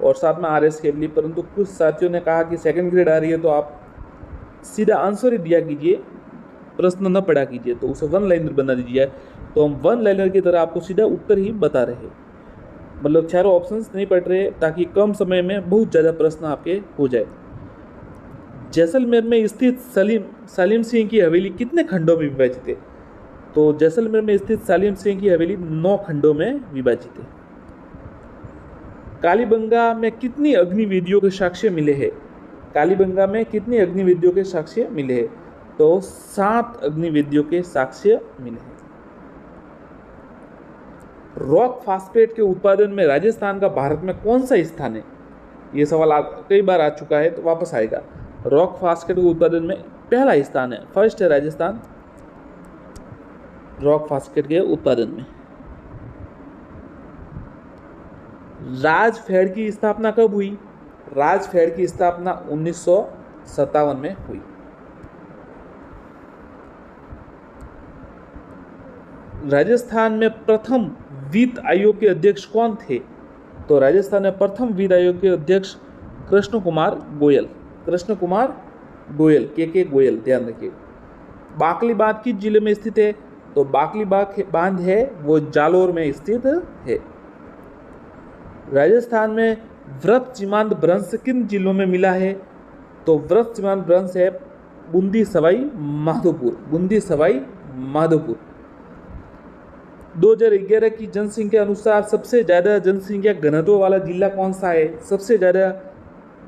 और साथ में आरएस के लिए, परंतु कुछ साथियों ने कहा कि सेकंड ग्रेड आ रही है तो आप सीधा आंसर ही दिया कीजिए, प्रश्न न पढ़ा कीजिए, तो उसे वन लाइनर बना दीजिए। तो हम वन लाइनर की तरह आपको सीधा उत्तर ही बता रहे, मतलब चारों ऑप्शंस नहीं पढ़ रहे, ताकि कम समय में बहुत ज़्यादा प्रश्न आपके हो जाए। जैसलमेर में स्थित सालिम सिंह की हवेली कितने खंडों में विभाजित है? तो जैसलमेर में स्थित सालिम सिंह की हवेली 9 खंडों में विभाजित है। कालीबंगा में कितनी अग्निवेदियों के साक्ष्य मिले हैं? कालीबंगा में कितनी अग्निवेदियों के साक्ष्य मिले हैं? तो 7 अग्निवेदियों के साक्ष्य मिले हैं। रॉक फास्फेट के उत्पादन में राजस्थान का भारत में कौन सा स्थान है? ये सवाल कई बार आ चुका है तो वापस आएगा। रॉक फास्फेट के उत्पादन में पहला स्थान है, फर्स्ट है राजस्थान रॉक फास्फेट के उत्पादन में। राजफेड की स्थापना कब हुई? राजफेड की स्थापना 1957 में हुई। राजस्थान में प्रथम वित्त आयोग के अध्यक्ष कौन थे? तो राजस्थान में प्रथम वित्त आयोग के अध्यक्ष कृष्ण कुमार गोयल, के गोयल, ध्यान रखिए। बाकली बांध किस जिले में स्थित है? तो बाकली बांध है वो जालोर में स्थित है। राजस्थान में व्रत सीमांत भ्रंश किन जिलों में मिला है? तो व्रत सीमांत भ्रंश है बूंदी सवाई माधोपुर। 2011 की जनसंख्या अनुसार सबसे ज्यादा जनसंख्या घनत्व वाला जिला कौन सा है? सबसे ज्यादा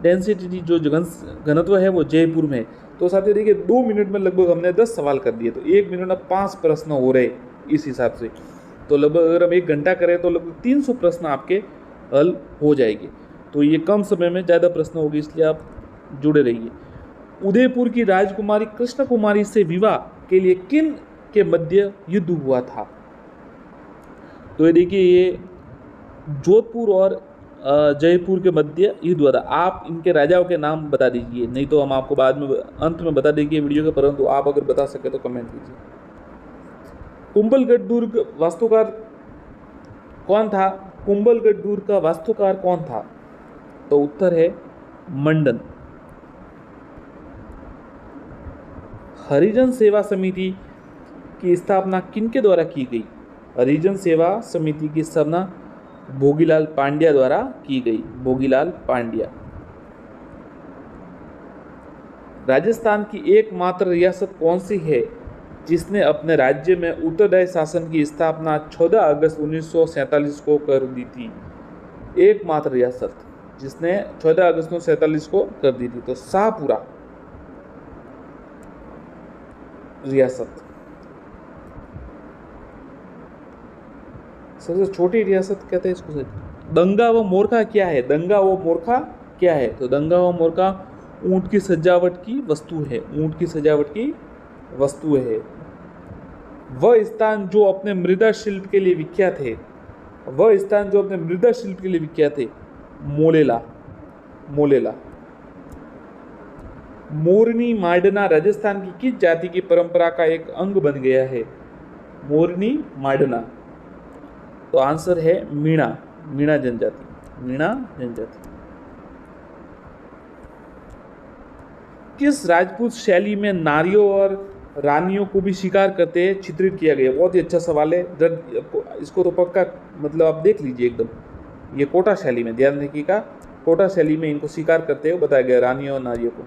डेंसिटी जो घनत्व है वो जयपुर में। तो साथियों देखिए, 2 मिनट में लगभग हमने 10 सवाल कर दिए, तो 1 मिनट में 5 प्रश्न हो रहे इस हिसाब से। तो लगभग अगर हम 1 घंटा करें तो लगभग 300 प्रश्न आपके हल हो जाएंगे। तो ये कम समय में ज़्यादा प्रश्न होगी, इसलिए आप जुड़े रहिए। उदयपुर की राजकुमारी कृष्ण कुमारी से विवाह के लिए किन के मध्य युद्ध हुआ था? तो ये देखिए, ये जोधपुर और जयपुर के मध्य युद्ध हुआ था। आप इनके राजाओं के नाम बता दीजिए, नहीं तो हम आपको बाद में अंत में बता देंगे वीडियो के, परंतु आप अगर बता सके तो कमेंट कीजिए। कुंभलगढ़ दुर्ग वास्तुकार कौन था? कुंभलगढ़ दुर्ग का वास्तुकार कौन था? तो उत्तर है मंडन। हरिजन सेवा समिति की स्थापना किनके द्वारा की गई? हरिजन सेवा समिति की स्थापना भोगीलाल पांड्या द्वारा की गई। भोगीलाल पांड्या। राजस्थान की एकमात्र रियासत कौन सी है जिसने अपने राज्य में उत्तरदायी शासन की स्थापना 14 अगस्त 1947 को कर दी थी? एकमात्र रियासत जिसने 14 अगस्त 1947 को कर दी थी, तो शाहपुरा रियासत। सबसे छोटी रियासत कहते हैं इसको। दंगा व मोरखा क्या है? दंगा व मोरखा क्या है? तो दंगा व मोरखा ऊंट की सजावट की वस्तु है। ऊंट की सजावट की वस्तु है। वह स्थान जो अपने मृदा शिल्प के लिए विख्यात है, वह स्थान जो अपने मृदा शिल्प के लिए विख्यात है, मोलेला। मोलेला। मोरनी मांडना राजस्थान की किस जाति की परंपरा का एक अंग बन गया है? मोरनी मांडना, तो आंसर है मीणा। मीणा जनजाति। मीणा जनजाति। किस राजपूत शैली में नारियों और रानियों को भी शिकार करते हैं चित्रित किया गया? बहुत ही अच्छा सवाल है। इसको तो पक्का मतलब आप देख लीजिए एकदम। ये कोटा शैली में, ध्यान रखिएगा, कोटा शैली में इनको शिकार करते हुए बताया गया, रानियों और नारियों को।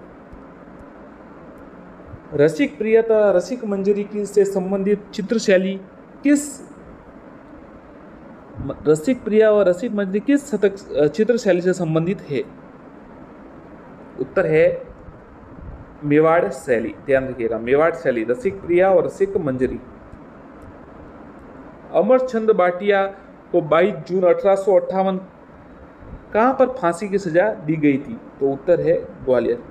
रसिक प्रियता रसिक मंजरी की से संबंधित चित्र शैली किस? रसिक प्रिया और रसिक मंजरी किस चित्र शैली से संबंधित है? उत्तर है मेवाड़ शैली। ध्यान रखिएगा, मेवाड़ शैली, रसिक प्रिया और रसिक मंजरी। अमरचंद भाटिया को 22 जून 1858 कहां पर फांसी की सजा दी गई थी? तो उत्तर है ग्वालियर।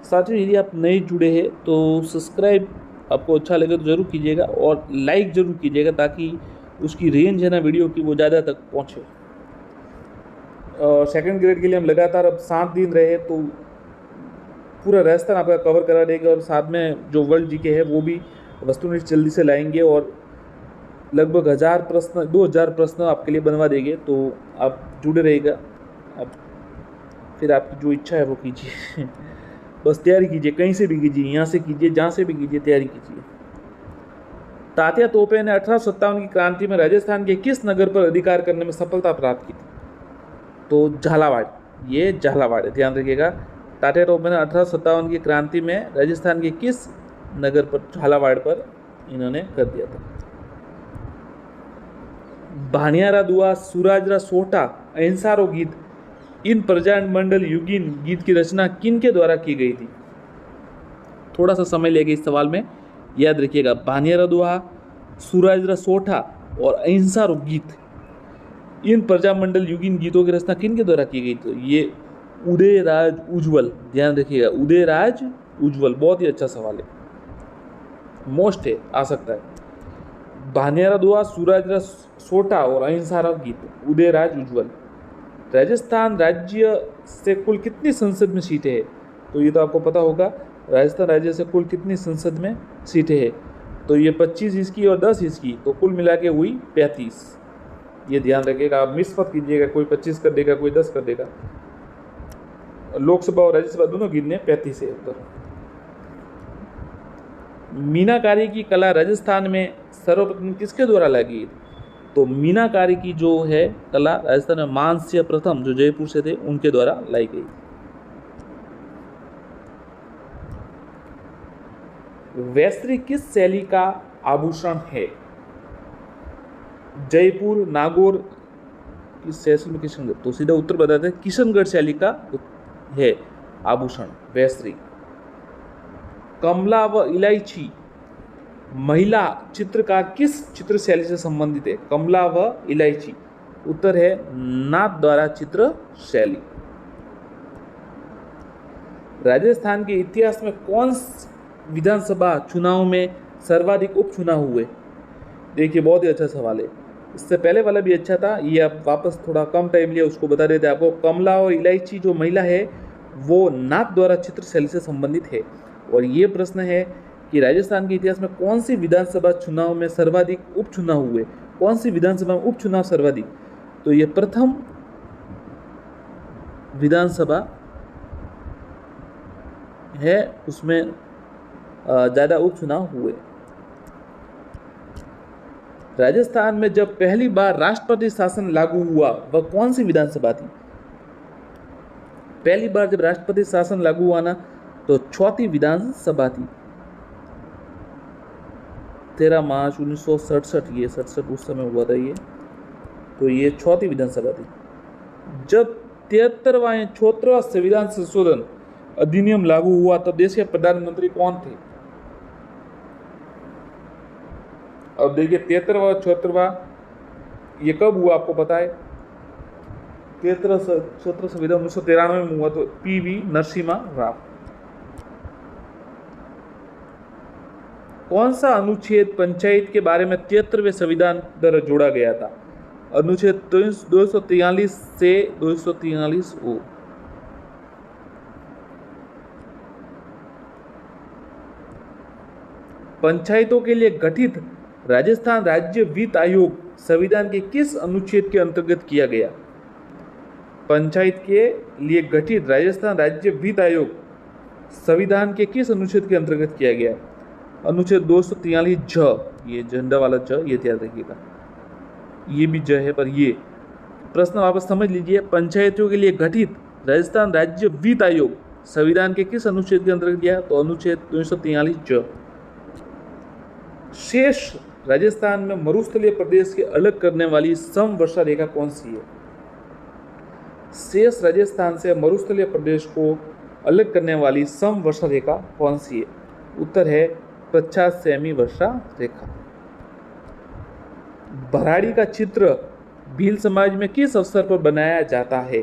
साथियों, यदि आप नए जुड़े हैं तो सब्सक्राइब आपको अच्छा लगे तो जरूर कीजिएगा और लाइक जरूर कीजिएगा ताकि उसकी रेंज है ना वीडियो की वो ज़्यादा तक पहुँचे। सेकंड ग्रेड के लिए हम लगातार अब 7 दिन रहे तो पूरा राजस्थान आपका कवर करा देगा और साथ में जो वर्ल्ड जीके है वो भी वस्तुनिष्ठ जल्दी से लाएंगे और लगभग 1000 प्रश्न 2000 प्रश्न आपके लिए बनवा देंगे। तो आप जुड़े रहेगा। अब फिर आपकी जो इच्छा है वो कीजिए। बस तैयारी कीजिए, कहीं से भी कीजिए, यहाँ से कीजिए, जहाँ से भी कीजिए, तैयारी कीजिए। तात्या तोपे ने 1857 की क्रांति में राजस्थान के किस नगर पर अधिकार करने में सफलता प्राप्त की थी? तो झालावाड़। ये झालावाड़ है, ध्यान रखिएगा। तात्या टोपे ने 1857 की क्रांति में राजस्थान के किस नगर पर? झालावाड़ पर इन्होंने कर दिया था। भानियारा दुआ, सुराजरा सोटा, अहिंसारो गीत, इन प्रजामंडल युगीन गीत की रचना किनके द्वारा की गई थी? थोड़ा सा समय लेगा इस सवाल में, याद रखिएगा। भानियारा दुआ, सुराजरा सोठा और अहिंसारो गीत, इन प्रजामंडल युगीन गीतों की रचना किनके द्वारा की गई? तो ये उदयराज उज्ज्वल। ध्यान रखिएगा, उदयराज उज्ज्वल। बहुत ही अच्छा सवाल है, मोस्ट है, आ सकता है। भानियारा दुआ, सुराजरा सोटा और अहिंसारा गीत, उदयराज उज्ज्वल। राजस्थान राज्य से कुल कितनी संसद में सीटें हैं? तो ये तो आपको पता होगा। राजस्थान राज्य से कुल कितनी संसद में सीटें हैं? तो ये 25 इसकी और 10 इसकी, तो कुल मिला के हुई 35। ये ध्यान रखिएगा, आप मिस मत कीजिएगा, कोई 25 कर देगा, कोई 10 कर देगा। लोकसभा और राज्यसभा दोनों गिनने 35 है उत्तर। मीनाकारी की कला राजस्थान में सर्वप्रथम किसके द्वारा लाई गई? तो मीनाकारी की जो है कला राजस्थान में मानसिंह प्रथम जो जयपुर से थे उनके द्वारा लाई गई। वैश्री किस शैली का आभूषण है? जयपुर, नागौर किस शैली में? किशनगढ़। तो सीधा उत्तर बताते हैं, किशनगढ़ शैली का है आभूषण वैश्री। कमला व इलायची महिला चित्रकार किस चित्र शैली से संबंधित है? कमला व इलायची, उत्तर है नाथ द्वारा चित्र शैली। राजस्थान के इतिहास में कौन विधानसभा चुनाव में सर्वाधिक उपचुनाव हुए? देखिए, बहुत ही अच्छा सवाल है। इससे पहले वाला भी अच्छा था, ये आप वापस थोड़ा कम टाइम लिया उसको बता देते आपको। कमला और इलायची जो महिला है वो नाथ द्वारा चित्र शैली से संबंधित है। और ये प्रश्न है कि राजस्थान के इतिहास में कौन सी विधानसभा चुनाव में सर्वाधिक उपचुनाव हुए? कौन सी विधानसभा में उपचुनाव सर्वाधिक? तो ये प्रथम विधानसभा है, उसमें ज़्यादा उपचुनाव हुए। राजस्थान में जब पहली बार राष्ट्रपति शासन लागू हुआ वह कौन सी विधानसभा थी? पहली बार जब राष्ट्रपति शासन लागू हुआ ना तो चौथी विधानसभा थी। 13 मार्च 1967, ये 67 उस समय हुआ था ये, तो ये चौथी विधानसभा थी। जब 73वां संविधान संशोधन अधिनियम लागू हुआ तब देश के प्रधानमंत्री कौन थे? अब देखिए 73वां 74वां ये कब हुआ आपको पता है? 73 संविधान 1993 में हुआ, तो PV नरसिम्हा राव। कौन सा अनुच्छेद पंचायत के बारे में 73वें संविधान द्वारा जोड़ा गया था? अनुच्छेद 243 से 243 ओ। पंचायतों के लिए गठित राजस्थान राज्य वित्त आयोग संविधान के किस अनुच्छेद के अंतर्गत किया गया? पंचायत के लिए गठित राजस्थान राज्य वित्त आयोग संविधान के किस अनुच्छेद के अंतर्गत किया गया? अनुच्छेद 243 ज, ये झंडा वाला ज, ये ध्यान रखिएगा, ये भी ज है पर ये प्रश्न वापस समझ लीजिए। पंचायतों के लिए गठित राजस्थान राज्य वित्त आयोग संविधान के किस अनुच्छेद के अंतर्गत गया? तो अनुच्छेद 243 ज। शेष राजस्थान में मरुस्थलीय प्रदेश के अलग करने वाली समवर्षा रेखा कौन सी है? शेष राजस्थान से मरुस्थलीय प्रदेश को अलग करने वाली समवर्षा रेखा कौन सी है? उत्तर है 50 सेमी वर्षा रेखा। बराड़ी का चित्र भील समाज में किस अवसर पर बनाया जाता है?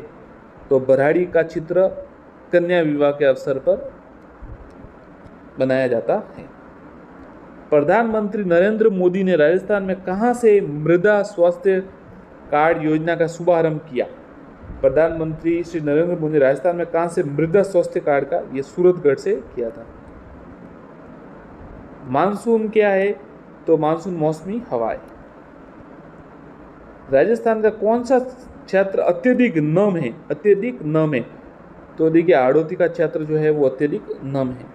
तो बराड़ी का चित्र कन्या विवाह के अवसर पर बनाया जाता है। प्रधानमंत्री नरेंद्र मोदी ने राजस्थान में कहां से मृदा स्वास्थ्य कार्ड योजना का शुभारंभ किया? प्रधानमंत्री श्री नरेंद्र मोदी राजस्थान में कहां से मृदा स्वास्थ्य कार्ड का, ये सूरतगढ़ से किया था। मानसून क्या है? तो मानसून मौसमी हवाएं। राजस्थान का कौन सा क्षेत्र अत्यधिक नम है? अत्यधिक नम है तो देखिए हाड़ौती का क्षेत्र जो है वो अत्यधिक नम है।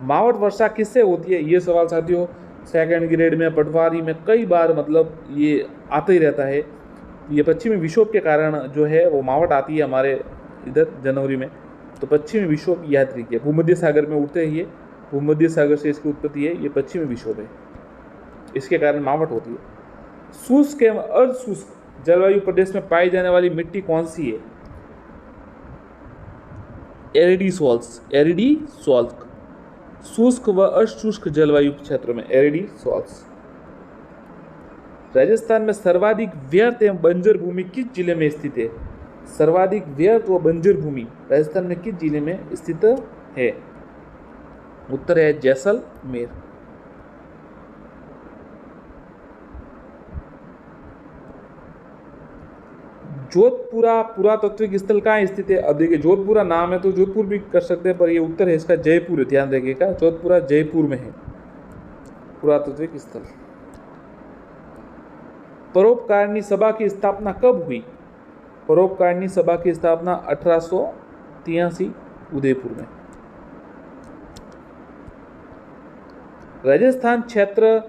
मावट वर्षा किससे होती है? ये सवाल साथियों सेकंड ग्रेड में पटवारी में कई बार मतलब ये आता ही रहता है। ये पश्चिमी विक्षोभ के कारण जो है वो मावट आती है हमारे इधर जनवरी में। तो पश्चिमी विक्षोभ याद रखिए, भूमध्य सागर में उठते हैं ये, भूमध्य सागर से इसकी उत्पत्ति है, ये पश्चिमी विक्षोभ है, इसके कारण मावट होती है। शुष्क एवं अर्धशुष्क जलवायु प्रदेश में पाई जाने वाली मिट्टी कौन सी है? एरिडी सॉल्ट्स, एरिडी सॉल्ट। शुष्क व अशुष्क जलवायु क्षेत्रों में एरिडी सॉल्ट्स। राजस्थान में सर्वाधिक व्यर्थ एवं बंजर भूमि किस जिले में स्थित है? सर्वाधिक व्यर्थ व बंजर भूमि राजस्थान में किस जिले में स्थित है? उत्तर है जैसलमेर। जोधपुरा पुरातात्विक स्थल कहाँ स्थित है? अब देखिए जोधपुरा नाम है तो जोधपुर भी कर सकते हैं, पर ये उत्तर है इसका जयपुर है, ध्यान रखिएगा। जोधपुरा जयपुर में है पुरातात्विक स्थल। परोपकारिणी सभा की स्थापना कब हुई? परोपकारिणी सभा की स्थापना 1883 उदयपुर में। राजस्थान क्षेत्र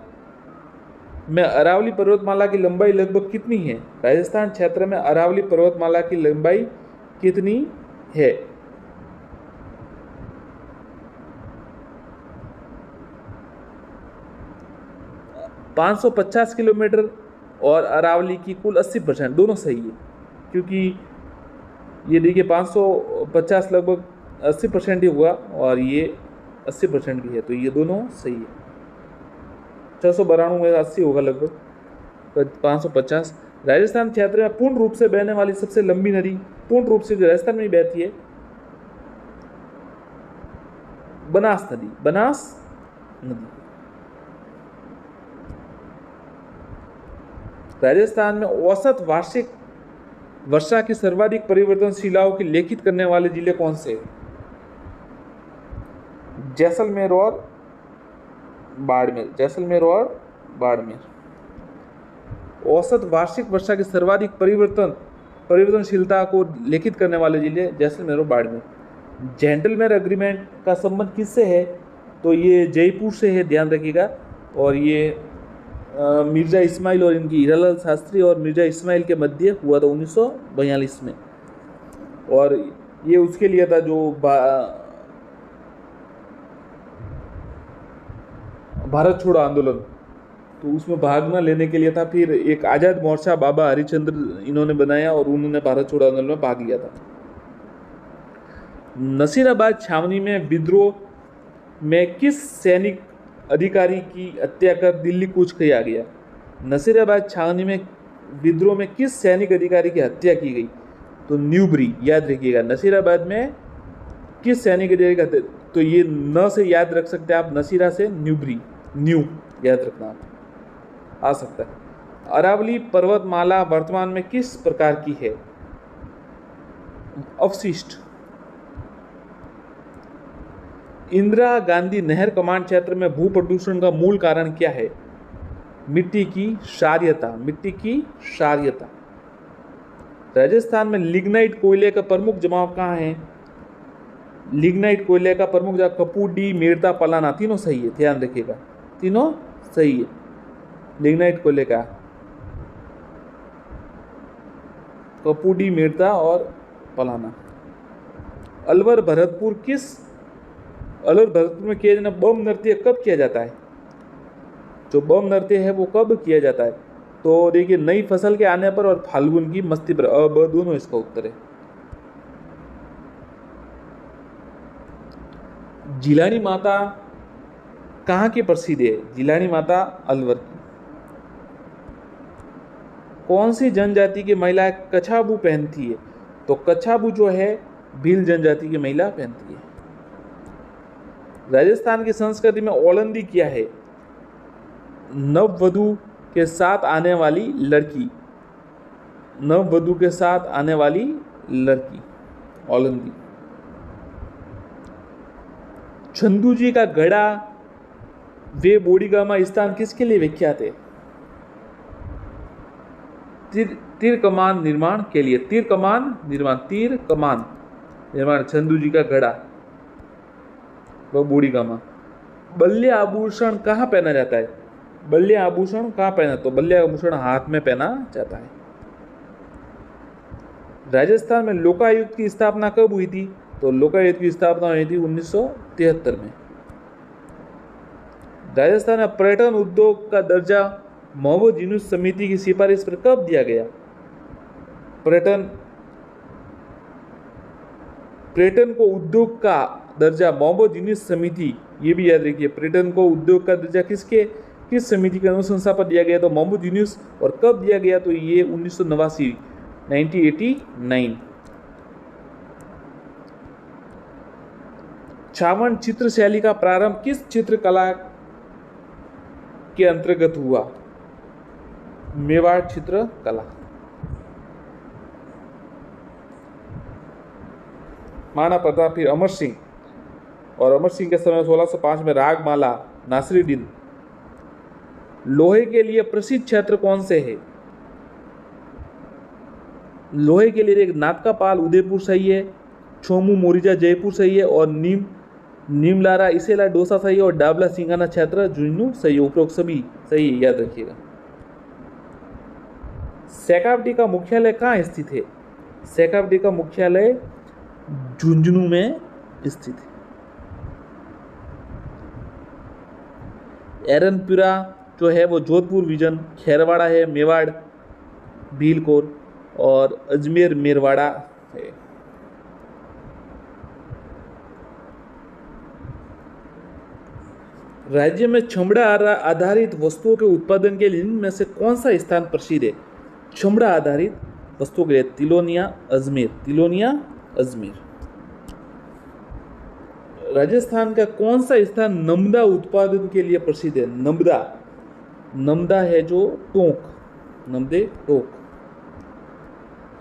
में अरावली पर्वतमाला की लंबाई लगभग कितनी है? राजस्थान क्षेत्र में अरावली पर्वतमाला की लंबाई कितनी है? 550 किलोमीटर और अरावली की कुल 80%, दोनों सही है, क्योंकि ये देखिए 550 लगभग 80% ही हुआ और ये 80% की है, तो ये दोनों सही है। 692 में 80 होगा लगभग, तो 550। राजस्थान क्षेत्र में पूर्ण रूप से बहने वाली सबसे लंबी नदी, पूर्ण रूप से जो राजस्थान में बहती है, बनास नदी, बनास नदी। राजस्थान में औसत वार्षिक वर्षा की सर्वाधिक परिवर्तनशीलताओं की लेखित करने वाले जिले कौन से? जैसलमेर और बाड़मेर, जैसलमेर और बाड़मेर। औसत वार्षिक वर्षा की सर्वाधिक परिवर्तनशीलता को लेखित करने वाले जिले जैसलमेर और बाड़मेर। जेंटलमैन एग्रीमेंट का संबंध किससे है? तो ये जयपुर से है, ध्यान रखिएगा। और ये मिर्ज़ा इस्माइल और इनकी हीरालाल शास्त्री और मिर्ज़ा इस्माइल के मध्य हुआ था 1942 में। और ये उसके लिए था जो भारत छोड़ो आंदोलन, तो उसमें भाग न लेने के लिए था। फिर एक आज़ाद मोर्चा बाबा हरिचंद्र इन्होंने बनाया और उन्होंने भारत छोड़ो आंदोलन में भाग लिया था। नसीराबाद छावनी में विद्रोह में किस सैनिक अधिकारी की हत्या कर दिल्ली कूच किया गया? नसीराबाद छावनी में विद्रोह में किस सैनिक अधिकारी की हत्या की गई? तो न्यूबरी, याद रखिएगा। नसीराबाद में किस सैनिक अधिकारी की हत्या? तो ये न से याद रख सकते हैं आप, नसीरा से न्यूबरी, न्यू याद रखना आप, आ सकता है। अरावली पर्वतमाला वर्तमान में किस प्रकार की है? अवशिष्ट। इंदिरा गांधी नहर कमांड क्षेत्र में भू प्रदूषण का मूल कारण क्या है? मिट्टी की क्षारीयता, मिट्टी की क्षारीयता। राजस्थान में लिग्नाइट कोयले का प्रमुख जमाव कहाँ है? लिग्नाइट कोयले का प्रमुख जमाव कपूडी, मेड़ता, पलाना, तीनों सही है, ध्यान रखिएगा, तीनों सही है। लिग्नाइट कोयले का कपूडी, मेड़ता और पलाना। अलवर भरतपुर में किया जाना बम नृत्य कब किया जाता है? जो बम नृत्य है वो कब किया जाता है? तो देखिए, नई फसल के आने पर और फाल्गुन की मस्ती पर, अब दोनों इसका उत्तर है। जिलानी माता कहाँ की प्रसिद्ध है? जिलानी माता अलवर की। कौन सी जनजाति की महिला कछाबू पहनती है? तो कछाबू जो है भील जनजाति की महिला पहनती है। राजस्थान की संस्कृति में ओलंदी क्या है? नववधू के साथ आने वाली लड़की, नववधू के साथ आने वाली लड़की, ओलंदी। चंदू जी का गढ़ा वे बोडीगामा स्थान किसके लिए विख्यात है? तीर कमान निर्माण के लिए, तीर कमान निर्माण चंदू जी का गढ़ा वह बोडीगामा। बल्ले आभूषण कहाँ पहना जाता है? बल्ले आभूषण कहाँ पहना? तो बल्ले आभूषण हाथ में पहना जाता है। राजस्थान में लोकायुक्त की स्थापना कब हुई थी? तो लोकायुक्त की स्थापना हुई थी 1973 में। राजस्थान में पर्यटन उद्योग का दर्जा मोहम्मद यूनुस समिति की सिफारिश पर कब दिया गया? पर्यटन को उद्योग का दर्जा मोहम्मद यूनुस समिति, ये भी याद रखिए, पर्यटन को उद्योग का दर्जा किस समिति की अनुशंसा पर दिया गया? तो मोहम्मद यूनुस। और कब दिया गया? तो ये 1989, 1989। चावण चित्र शैली का प्रारंभ किस चित्रकला के अंतर्गत हुआ? मेवाड़ चित्रकला। महाराणा प्रताप, फिर अमर सिंह, और अमर सिंह के समय 1605 में रागमाला, नासिरुद्दीन। लोहे के लिए प्रसिद्ध क्षेत्र कौन से है? लोहे के लिए एक नाटकापाल उदयपुर सही है, छोमू मोरिजा जयपुर सही है, और नीमलारा इसेला डोसा सही है, और डाबला सिंगाना क्षेत्र झुंझुनू सही है। उपरोक्त सभी सही है, याद रखिएगा। सैकावटी का मुख्यालय कहाँ स्थित है? सैकावटी का मुख्यालय झुंझुनू में स्थित है। एरनपुरा जो है वो जोधपुर विजन, खेरवाड़ा है मेवाड़ भीलकोर, और अजमेर मेरवाड़ा है। राज्य में चमड़ा आधारित वस्तुओं के उत्पादन के लिए इनमें से कौन सा स्थान प्रसिद्ध है? चमड़ा आधारित वस्तुओं के लिए तिलोनिया, अजमेर। राजस्थान का कौन सा स्थान नमदा उत्पादन के लिए प्रसिद्ध है? नमदा है जो टोंक, नमदे टोंक।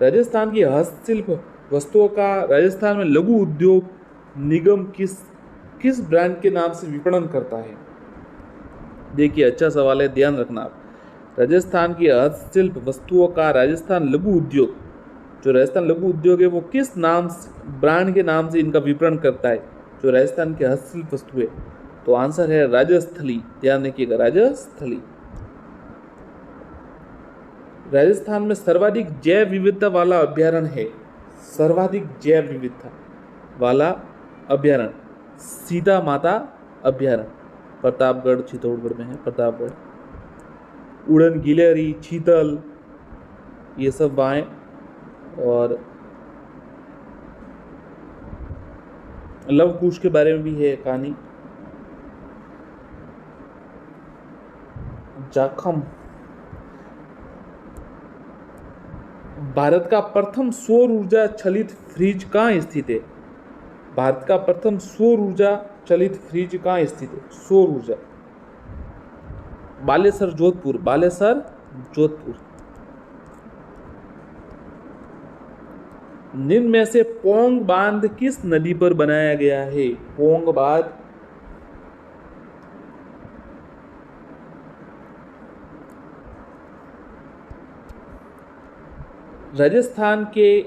राजस्थान की हस्तशिल्प वस्तुओं का राजस्थान में लघु उद्योग निगम किस ब्रांड के नाम से विपणन करता है? देखिए, अच्छा सवाल है, ध्यान रखना आप। राजस्थान की हस्तशिल्प वस्तुओं का राजस्थान लघु उद्योग जो राजस्थान लघु उद्योग है वो किस नाम ब्रांड के नाम से इनका विपणन करता है, जो राजस्थान की हस्तशिल्प वस्तु है? तो आंसर है राजस्थली। ध्यान रखिएगा, राजस्थली। राजस्थान में सर्वाधिक जैव विविधता वाला अभ्यारण्य है, सर्वाधिक जैव विविधता वाला अभ्यारण्य सीता माता अभ्यारण्य, प्रतापगढ़ चित्तौड़गढ़ में है। प्रतापगढ़, उड़न गिलहरी, चीतल, ये सब वहाँ। और लव कुश के बारे में भी है कहानी। जाखम। भारत का प्रथम सौर ऊर्जा चलित फ्रिज कहाँ स्थित है? भारत का प्रथम सौर ऊर्जा चलित फ्रिज कहाँ स्थित है? सौर ऊर्जा, बालेसर जोधपुर, बालेसर जोधपुर। निम्न में से पोंग बांध किस नदी पर बनाया गया है? पोंग बांध राजस्थान के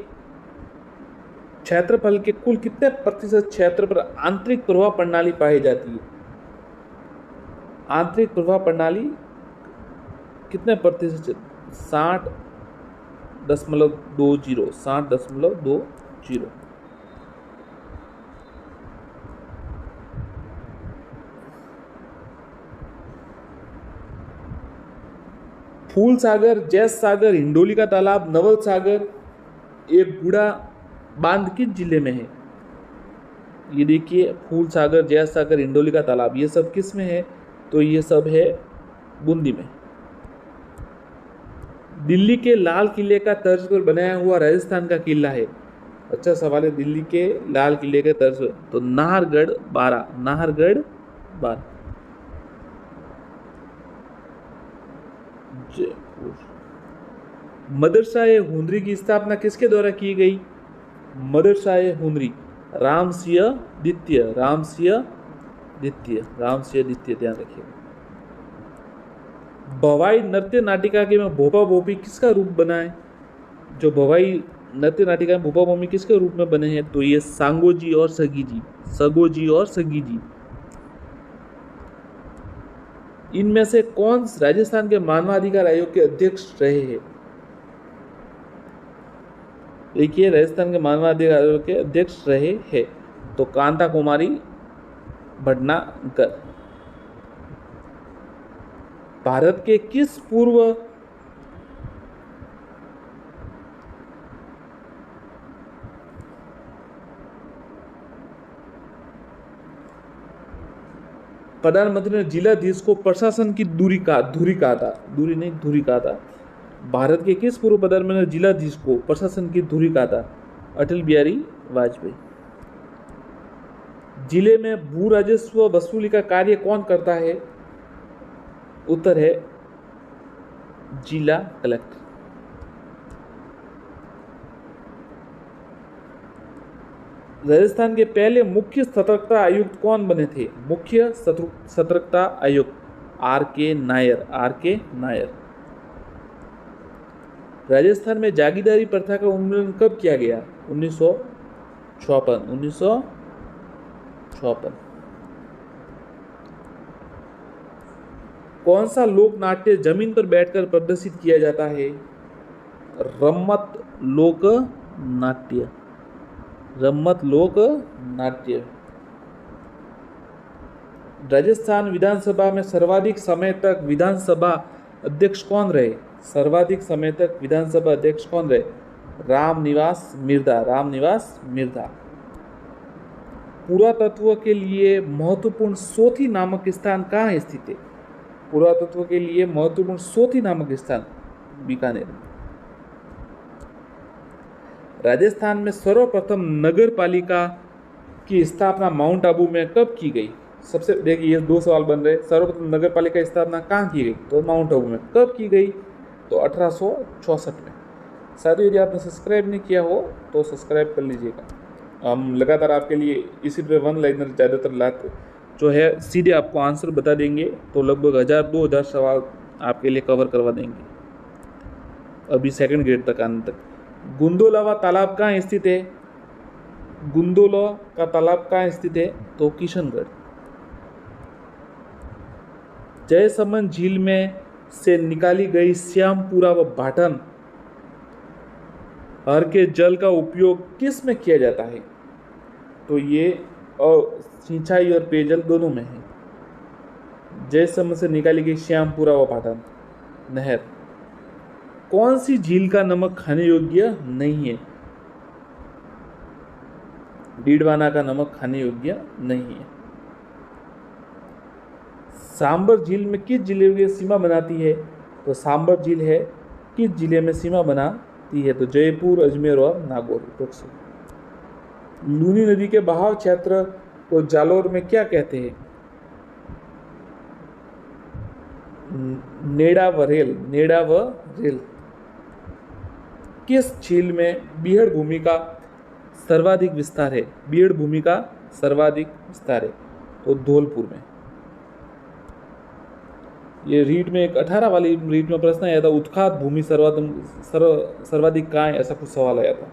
क्षेत्रफल के कुल कितने प्रतिशत क्षेत्र पर आंतरिक प्रवाह प्रणाली पाई जाती है? आंतरिक प्रवाह प्रणाली कितने प्रतिशत? 60.20, 60.20। फूल सागर, जैस सागर, हिंडोली का तालाब, नवल सागर, एक गुड़ा बांध किस जिले में है? ये देखिए, फूल सागर, जैस सागर, हिंडोली का तालाब, ये सब किस में है? तो ये सब है बूंदी में। दिल्ली के लाल किले का तर्ज पर बनाया हुआ राजस्थान का किला है? अच्छा सवाल है। दिल्ली के लाल किले के तर्ज पर, तो नाहरगढ़ 12, नाहरगढ़ 12। मदरसा-ए-हुनरी की स्थापना किसके द्वारा की गई? मदरसा-ए-हुनरी, रामसिंह द्वितीय, रामसिंह द्वितीय, रामसिंह द्वितीय। ध्यान रखिएगा। भवाई नृत्य नाटिका के में भोपा भोपी किसका रूप बना है? जो भवाई नृत्य नाटिका में भोपा भोपी किसके रूप में बने हैं? तो ये सांगोजी और सगी जी, सगोजी और सगी जी। इनमें से कौन राजस्थान के मानवाधिकार आयोग के अध्यक्ष रहे हैं? देखिए, राजस्थान के मानवाधिकार आयोग के अध्यक्ष रहे हैं तो कांता कुमारी भटनागर। भारत के किस पूर्व प्रधानमंत्री ने जिलाधीश को प्रशासन की धुरी कहा था? भारत के किस पूर्व प्रधानमंत्री ने जिलाधीश को प्रशासन की धुरी कहा था? अटल बिहारी वाजपेयी। जिले में भू राजस्व वसूली का कार्य कौन करता है? उत्तर है जिला कलेक्टर। राजस्थान के पहले मुख्य सतर्कता आयुक्त कौन बने थे? मुख्य सतर्कता आयुक्त आर.के. नायर, आर.के. नायर। राजस्थान में जागीरदारी प्रथा का उन्मूलन कब किया गया? 1956, 1956। कौन सा लोक नाट्य जमीन पर बैठकर प्रदर्शित किया जाता है? रम्मत लोक नाट्य, रम्मत लोक नाट्य। राजस्थान विधानसभा में सर्वाधिक समय तक विधानसभा अध्यक्ष कौन रहे? सर्वाधिक समय तक विधानसभा अध्यक्ष कौन रहे? रामनिवास मिर्धा, रामनिवास मिर्धा। पुरातत्व के लिए महत्वपूर्ण सोथी नामक स्थान कहाँ स्थित है? पुरातत्व के लिए महत्वपूर्ण सोथी नामक स्थान बीकानेर। राजस्थान में सर्वप्रथम नगर पालिका की स्थापना माउंट आबू में कब की गई? सबसे देखिए, ये दो सवाल बन रहे। सर्वप्रथम नगर पालिका की स्थापना कहाँ की गई? तो माउंट आबू में। कब की गई? तो 1864 में। साथियों, यदि आपने सब्सक्राइब नहीं किया हो तो सब्सक्राइब कर लीजिएगा। हम लगातार आपके लिए इसी तरह वन लाइनर ज़्यादातर लाते जो है सीधे आपको आंसर बता देंगे, तो लगभग 1000-2000 सवाल आपके लिए कवर करवा देंगे अभी सेकंड ग्रेड तक आने तक। गुंदोलावा तालाब कहाँ स्थित है? गुंदोला का तालाब कहाँ स्थित है? तो किशनगढ़। जयसमंद झील में से निकाली गई श्यामपुरा व भाटन हर के जल का उपयोग किस में किया जाता है? तो ये सिंचाई और पेयजल दोनों में है। जयसमंद से निकाली गई श्यामपुरा व भाटन नहर कौन सी झील का नमक खाने योग्य नहीं है? डीडवाना का नमक खाने योग्य नहीं है। सांबर झील में किस जिले की सीमा बनाती है? तो सांबर झील है किस जिले में सीमा बनाती है? तो जयपुर, अजमेर और नागौर। लूनी नदी के बहाव क्षेत्र को जालौर में क्या कहते हैं? नेड़ा व रेल। किस झील में बीहड़ भूमि का सर्वाधिक विस्तार है? बीहड़ भूमि का सर्वाधिक विस्तार है तो धौलपुर में। ये रीट में एक 18 वाली रीट में प्रश्न आया था, उत्खात भूमि सर्वाधिक कहाँ है, ऐसा कुछ सवाल आया था।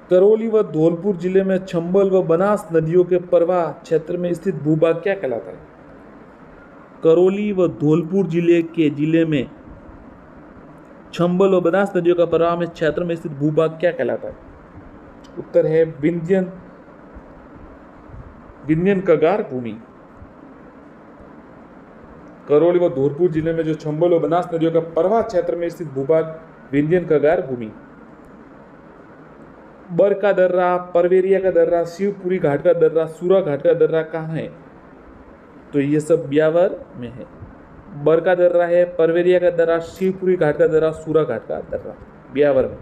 करौली व धौलपुर जिले में चंबल व बनास नदियों के प्रवाह क्षेत्र में स्थित भूभाग क्या कहलाता है? करौली व धौलपुर जिले में चंबल व बनास नदियों का प्रवाह में क्षेत्र में स्थित भूभाग क्या कहलाता है? उत्तर है विंध्यन कगार भूमि। करौली व धौलपुर जिले में जो चंबल व बनास नदियों का प्रवाह क्षेत्र में स्थित भूभाग विंध्यन कगार भूमि। बर का दर्रा, परवेरिया का दर्रा, शिवपुरी घाट का दर्रा, सूरा घाट का दर्रा कहाँ है? तो ये सब ब्यावर में है। बर का दर्रा है, परवेरिया का दर्रा, शिवपुरी घाट का दर्रा, सूरा घाट का दर्रा ब्यावर में।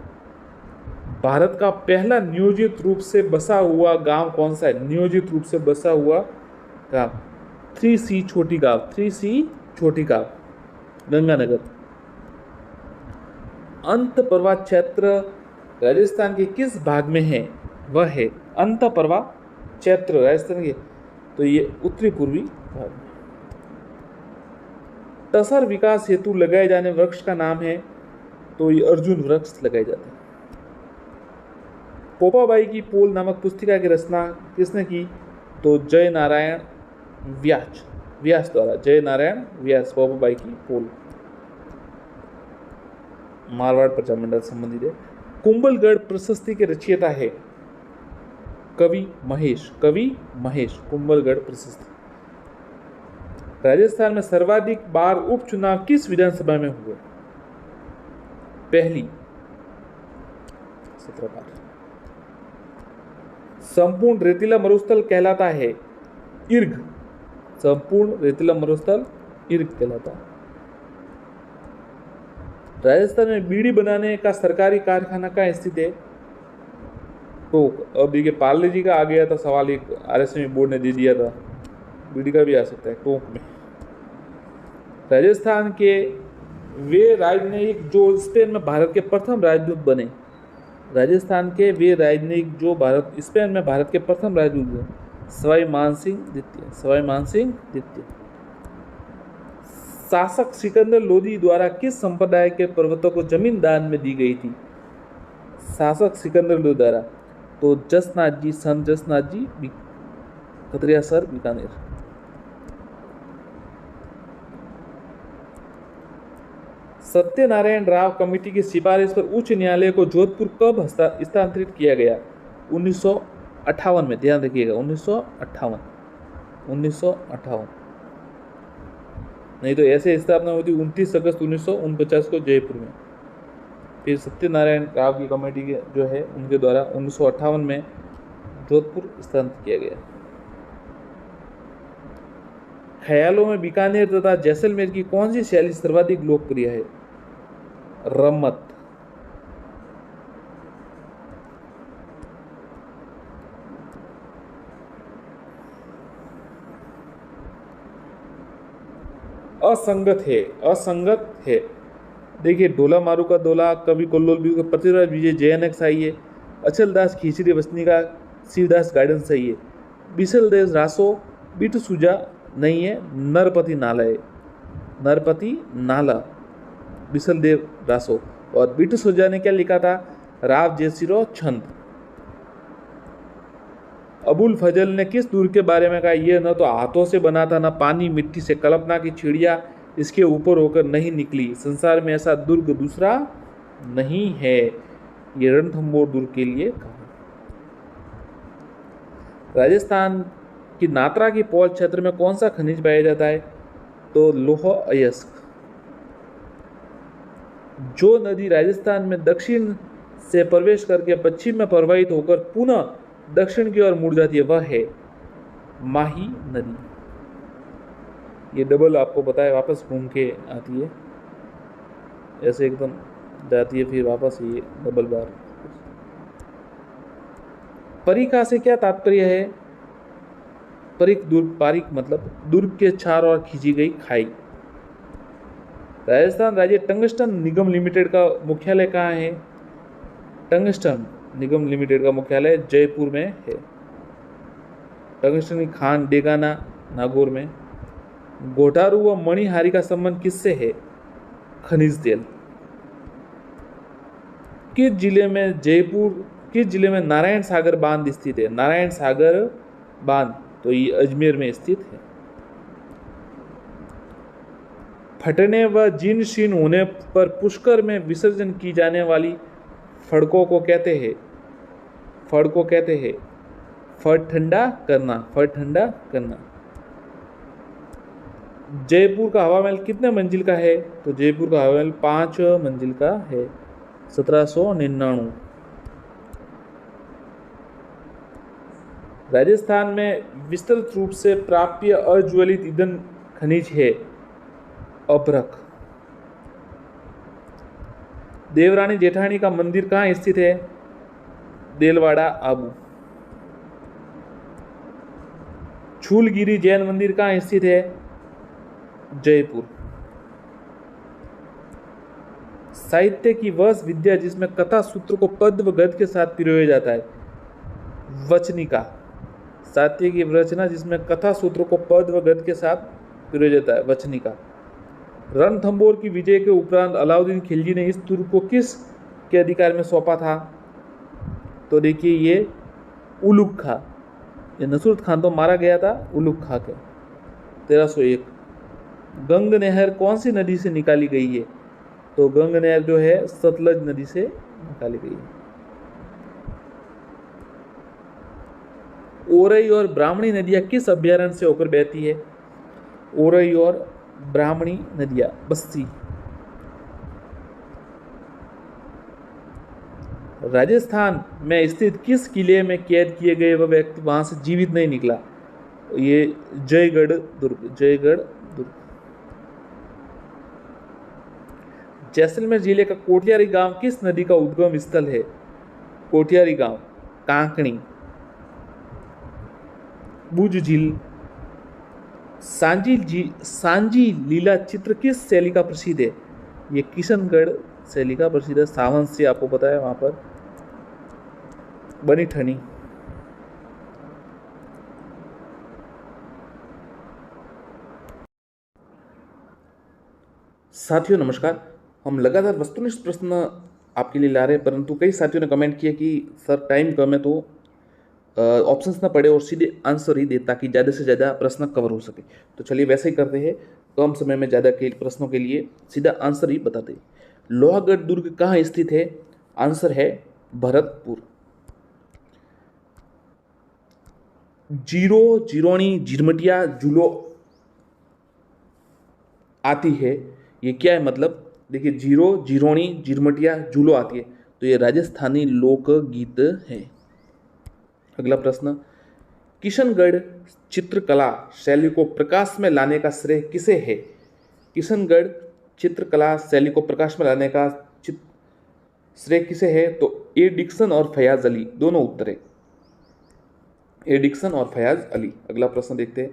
भारत का पहला नियोजित रूप से बसा हुआ गांव कौन सा है? नियोजित रूप से बसा हुआ गांव 3C छोटी गांव गंगानगर। अंतःप्रवाह क्षेत्र राजस्थान के किस भाग में है? वह है अंतःप्रवाह क्षेत्र राजस्थान के, तो ये उत्तरी पूर्वी भाग में। तसर विकास हेतु लगाए जाने वृक्ष का नाम है? तो ये अर्जुन वृक्ष लगाए जाते हैं। पोपाबाई की पोल नामक पुस्तिका की रचना किसने की? तो जय नारायण व्यास द्वारा। जय नारायण व्यास पोपाबाई की पोल मारवाड़ प्रजामंडल संबंधित है। कुंभलगढ़ प्रशस्ति के रचयिता है? कवि महेश कुंभलगढ़ प्रशस्ति। राजस्थान में सर्वाधिक बार उपचुनाव किस विधानसभा में हुए? पहली 17 बार। संपूर्ण रेतीला मरुस्थल कहलाता है? इर्ग। संपूर्ण रेतीला मरुस्थल इर्ग कहलाता है। राजस्थान में बीड़ी बनाने का सरकारी कारखाना कहाँ स्थित है? तो अब देखिए पार्ले जी का आ गया था सवाल, एक RSM बोर्ड ने दे दिया था, बीड़ी का भी आ सकता है टोंक में। राजस्थान के वे राजनयिक जो स्पेन में भारत के प्रथम राजदूत बने? राजस्थान के वे राजनयिक जो स्पेन में भारत के प्रथम राजदूत बने? सवाई मानसिंह द्वितीय। शासक सिकंदर लोदी द्वारा किस संप्रदाय के पर्वतों को जमीन दान में दी गई थी? शासक सिकंदर लोदी द्वारा तो संत जसनाथ जी खतरिया सर बीकानेर। सत्यनारायण राव कमेटी की सिफारिश पर उच्च न्यायालय को जोधपुर कब स्थानांतरित किया गया? 1958 में। ध्यान रखिएगा 1958। नहीं तो ऐसे स्थापना हुई थी 29 अगस्त 1949 को जयपुर में। फिर सत्यनारायण राव की कमेटी के जो है उनके द्वारा 1958 में जोधपुर स्थानांतरित किया गया। ख्यालों में बीकानेर तथा जैसलमेर की कौन सी शैली सर्वाधिक लोकप्रिय है? रम्मत। असंगत है। देखिए डोला मारू का डोला, कवि कल्लोल भी का पृथ्वीराज विजय जयनक सही है। अचल दास खींचड़ी वसनी का शिवदास गार्डन सही है। बिसल देव रासो बिट सुजा नहीं है, नरपति नाला है। बिसल देव रासो। और बिट्टू सुरजा ने क्या लिखा था? राव जयसिरो छंद। अबुल फजल ने किस दुर्ग के बारे में कहा? यह न तो हाथों से बना था, न पानी मिट्टी से, कल्पना की चिड़िया इसके ऊपर होकर नहीं निकली, संसार में ऐसा दुर्ग दूसरा नहीं है। ये रणथंभौर दुर्ग के लिए कहा। राजस्थान की नात्रा की पौल क्षेत्र में कौन सा खनिज पाया जाता है? तो लौह अयस्क। जो नदी राजस्थान में दक्षिण से प्रवेश करके पश्चिम में प्रवाहित होकर पुनः दक्षिण की ओर मुड़ जाती है वह है माही नदी। ये डबल आपको पता है, वापस घूम के आती है, ऐसे एकदम जाती है फिर वापस ये डबल बार। परिखा से क्या तात्पर्य है? परिख दुर्ग, पारिक मतलब दुर्ग के चारों ओर खींची गई खाई। राजस्थान राज्य टंगस्टन निगम लिमिटेड का मुख्यालय कहाँ है? टंगस्टन निगम लिमिटेड का मुख्यालय जयपुर में है। टंगस्टन की खान डेगाना नागौर में। गोटारू व मणिहारी का संबंध किससे है? खनिज तेल। किस जिले में नारायण सागर बांध स्थित है? नारायण सागर बांध तो ये अजमेर में स्थित है। फटने व जीर्ण शीर्ण होने पर पुष्कर में विसर्जन की जाने वाली फड़कों को कहते हैं? फड़ को कहते हैं फड़ ठंडा करना, फड़ ठंडा करना। जयपुर का हवा महल कितने मंजिल का है? तो जयपुर का हवा महल 5 मंजिल का है, 1799। राजस्थान में विस्तृत रूप से प्राप्य अज्वलित ईंधन खनिज है अभ्रक। देवरानी जेठानी का मंदिर कहाँ स्थित है? देलवाड़ा आबू। छूलगिरी जैन मंदिर कहाँ स्थित है? जयपुर। साहित्य की वह विद्या जिसमें कथा सूत्र को पद व गद्य के साथ पिरोया जाता है? वचनिका। साहित्य की रचना जिसमें कथा सूत्रों को पद व गद्य के साथ पिरोया जाता है, वचनिका। रणथंभौर की विजय के उपरांत अलाउद्दीन खिलजी ने इस दुर्ग को किस के अधिकार में सौंपा था? तो देखिए ये उलुग खां। ये नसरुत खान तो मारा गया था उलुग खां के 1301। गंग नहर कौन सी नदी से निकाली गई है? तो गंग नहर जो है सतलज नदी से निकाली गई है। ओरई और ब्राह्मणी नदियां किस अभ्यारण्य से होकर बहती है? ओरई और ब्राह्मणी नदियां बस्ती। राजस्थान में स्थित किस किले में कैद किए गए वह व्यक्ति वहां से जीवित नहीं निकला? ये जयगढ़ दुर्ग, जयगढ़ दुर्ग। जैसलमेर जिले का कोठियारी गांव किस नदी का उद्गम स्थल है? कोठियारी गांव कांकणी। बुज झील। सांजी लीला चित्र किस शैली का प्रसिद्ध है? ये किशनगढ़ शैली का प्रसिद्ध है। सावन से आपको पता है वहां पर बनी ठनी। साथियों नमस्कार। हम लगातार वस्तुनिष्ठ प्रश्न आपके लिए ला रहे हैं, परंतु कई साथियों ने कमेंट किया कि सर टाइम कम है तो ऑप्शंस ना पड़े और सीधे आंसर ही दे ताकि ज़्यादा से ज़्यादा प्रश्न कवर हो सके। तो चलिए वैसे ही करते हैं, कम समय में ज़्यादा के प्रश्नों के लिए सीधा आंसर ही बताते हैं। लोहागढ़ दुर्ग कहाँ स्थित है? आंसर है भरतपुर। जीरो, जिरोनी, झिरमटिया, जुलो आती है, ये क्या है मतलब? देखिए जीरो, जिरोनी, झिरमटिया, जुलो आती है, तो ये राजस्थानी लोकगीत है। अगला प्रश्न, किशनगढ़ चित्रकला शैली को प्रकाश में लाने का श्रेय किसे है? किशनगढ़ चित्रकला शैली को प्रकाश में लाने का श्रेय किसे है? तो ए डिक्सन और फयाज अली, दोनों उत्तर है, ए डिक्सन और फयाज अली। अगला प्रश्न देखते हैं,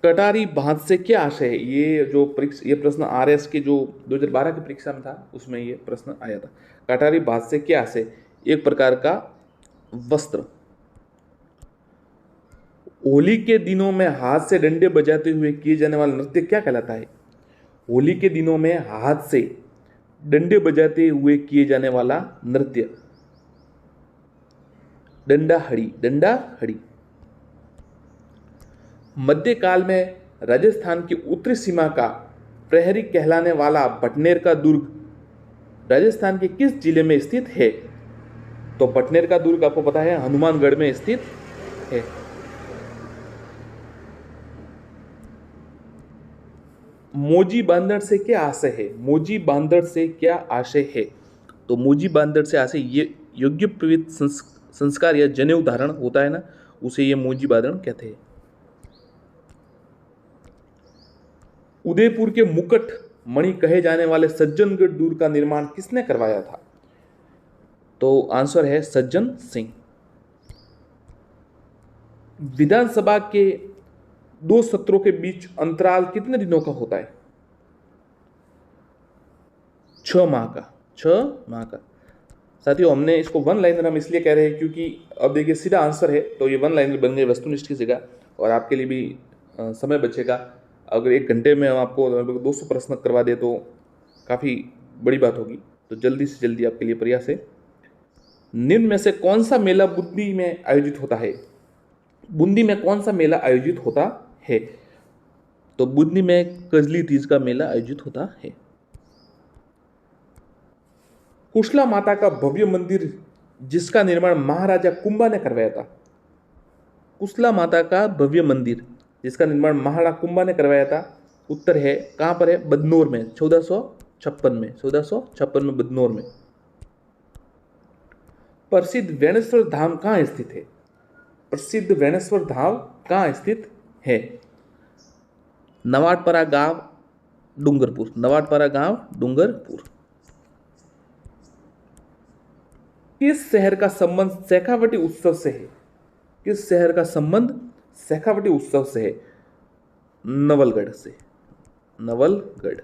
कटारी बांध से क्या आशय है? ये प्रश्न आरएस के जो 2012 की परीक्षा में था उसमें ये प्रश्न आया था। कटारी बांध से क्या आशय? एक प्रकार का वस्त्र। होली के दिनों में हाथ से डंडे बजाते हुए किए जाने वाला नृत्य क्या कहलाता है? होली के दिनों में हाथ से डंडे बजाते हुए किए जाने वाला नृत्य, डंडा हड़ी, डंडा हड़ी। मध्यकाल में राजस्थान की उत्तरी सीमा का प्रहरी कहलाने वाला बटनेर का दुर्ग राजस्थान के किस जिले में स्थित है? तो बटनेर का दुर्ग आपको पता है हनुमानगढ़ में स्थित है। मोजी बांदर से क्या आशय है? मोजी बांदर से क्या आशय है? तो मोजी बांदर से आशय ये यज्ञोपवीत संस्कार या जनेऊ धारण होता है ना, उसे ये मोजी बांदर कहते हैं। उदयपुर के मुकुट मणि कहे जाने वाले सज्जनगढ़ दुर्ग का निर्माण किसने करवाया था? तो आंसर है सज्जन सिंह। विधानसभा के 2 सत्रों के बीच अंतराल कितने दिनों का होता है? 6 माह का, 6 माह का। साथियों, हमने इसको वन लाइनर हम इसलिए कह रहे हैं क्योंकि अब देखिए सीधा आंसर है तो ये वन लाइनर बन गए वस्तुनिष्ठ की जगह, और आपके लिए भी समय बचेगा। अगर 1 घंटे में हम आपको लगभग 200 प्रश्न करवा दे तो काफ़ी बड़ी बात होगी। तो जल्दी से जल्दी आपके लिए प्रयास है। निम्न में से कौन सा मेला बूंदी में आयोजित होता है? बूंदी में कौन सा मेला आयोजित होता है? तो बूंदी में कजली तीज का मेला आयोजित होता है। कुशला माता का भव्य मंदिर जिसका निर्माण महाराजा कुंभा ने करवाया था। कुशला माता का भव्य मंदिर जिसका निर्माण महाराणा कुंभा ने करवाया था, उत्तर है कहां पर है? बदनौर में, 1456 में, 1456 में बदनौर में। प्रसिद्ध वेणेश्वर धाम कहां स्थित है? प्रसिद्ध वेणेश्वर धाम कहां स्थित है? नवाटपरा गांव, डूंगरपुर, नवाटपरा गांव, डूंगरपुर। किस शहर का संबंध शेखावटी उत्सव से है? किस शहर का संबंध शेखावटी उत्सव से है? नवलगढ़ से, नवलगढ़।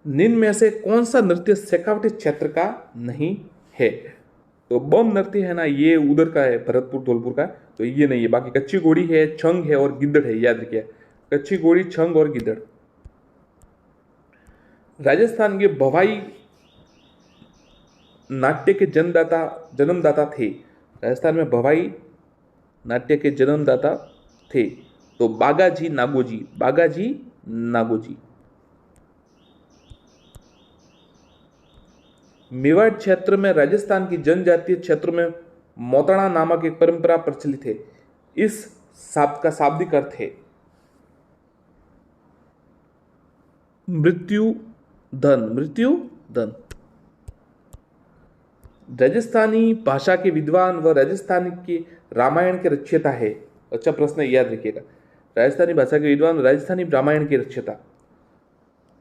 निम्न में से कौन सा नृत्य शेखावटी क्षेत्र का नहीं है? तो बम नृत्य है ना, ये उधर का है, भरतपुर धौलपुर का, तो ये नहीं है। बाकी कच्ची घोड़ी है, छंग है और गिद्दड़ है, याद रखिए, कच्ची घोड़ी, छंग और गिद्दड़। राजस्थान के भवाई नाट्य के जन्मदाता थे। राजस्थान में भवाई नाट्य के जन्मदाता थे तो बागाजी नागोजी, बागाजी नागोजी। मेवाड़ क्षेत्र में राजस्थान की जनजातीय क्षेत्रों में मोतणा नामक एक परंपरा प्रचलित है। इस शब्द का शाब्दिक अर्थ है मृत्यु धन, मृत्यु धन। राजस्थानी भाषा के विद्वान व राजस्थान के रामायण के रचयिता है। अच्छा प्रश्न याद रखिएगा, राजस्थानी भाषा के विद्वान, राजस्थानी रामायण के रचयिता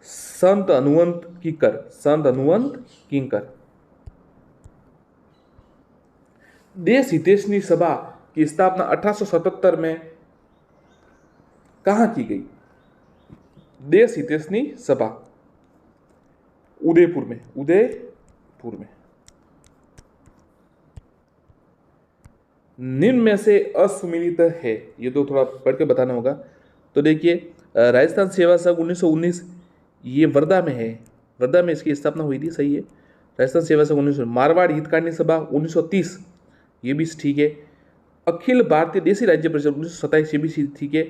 संत हनुमंत कीकर, संत हनुमंत किंकर। देश हितैषणी सभा की स्थापना 1877 में कहां की गई? देश हितैषणी सभा उदयपुर में, उदयपुर में। निम्न में से असुमिलित है, ये तो थोड़ा पढ़ के बताना होगा। तो देखिए, राजस्थान सेवा संघ 1919 ये वर्धा में है, वर्धा में इसकी स्थापना हुई थी, सही है। राजस्थान सेवा संघ 1900। मारवाड़ हितकारिणी सभा 1930, ये भी ठीक है। अखिल भारतीय देसी राज्य परिषद 1927, ये भी ठीक है।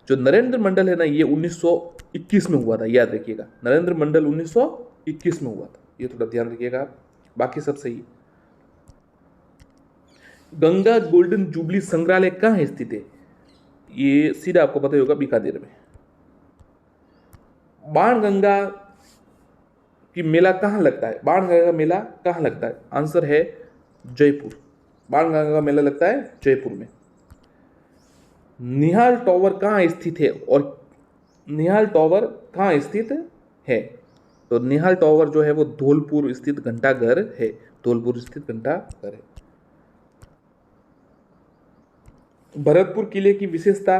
जो नरेंद्र मंडल है ना, ये 1921 में हुआ था, याद रखिएगा, नरेंद्र मंडल 1921 में हुआ था, ये थोड़ा ध्यान रखिएगा। बाकी सब सही है। गंगा गोल्डन जुबली संग्रहालय कहाँ स्थित है? ये सीधा आपको पता ही होगा, बीकानेर में। बाणगंगा की मेला कहाँ लगता है? बाणगंगा का मेला कहाँ लगता है? आंसर है जयपुर। बाणगंगा का मेला लगता है जयपुर में। निहाल टॉवर कहाँ स्थित है? और निहाल टॉवर कहाँ स्थित है? तो निहाल टॉवर जो है वो धौलपुर स्थित घंटाघर है, धौलपुर स्थित घंटाघर है। भरतपुर किले की विशेषता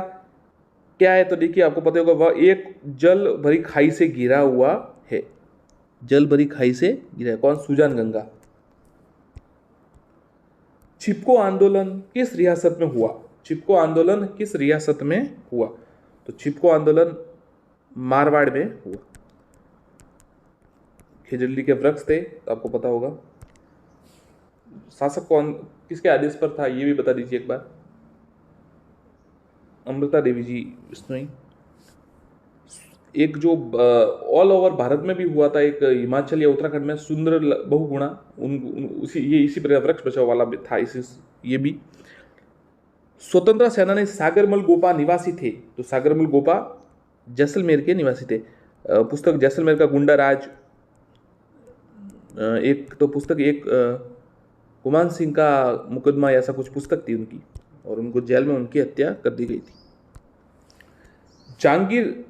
क्या है? तो देखिए, आपको पता होगा, वह एक जल भरी खाई से घिरा हुआ है, जल भरी खाई से घिरा है। कौन? सुजान गंगा। चिपको आंदोलन किस रियासत में हुआ? चिपको आंदोलन किस रियासत में हुआ? तो चिपको आंदोलन मारवाड़ में हुआ। खिजड़ी के वृक्ष थे, तो आपको पता होगा। शासक कौन, किसके आदेश पर था, ये भी बता दीजिए एक बार। अमृता देवी जी बिश्नोई। एक जो ऑल ओवर भारत में भी हुआ था, एक हिमाचल या उत्तराखंड में सुंदर बहुगुणा, उसी ये इसी प्रकार वृक्ष बचाव वाला भी था। इसी ये भी स्वतंत्रता सेनानी सागरमल गोपा निवासी थे, तो सागरमल गोपा जैसलमेर के निवासी थे। पुस्तक जैसलमेर का गुंडा राज, एक तो पुस्तक, एक कुमान सिंह का मुकदमा, ऐसा कुछ पुस्तक थी उनकी, और उनको जेल में उनकी हत्या कर दी गई थी। जहांगीर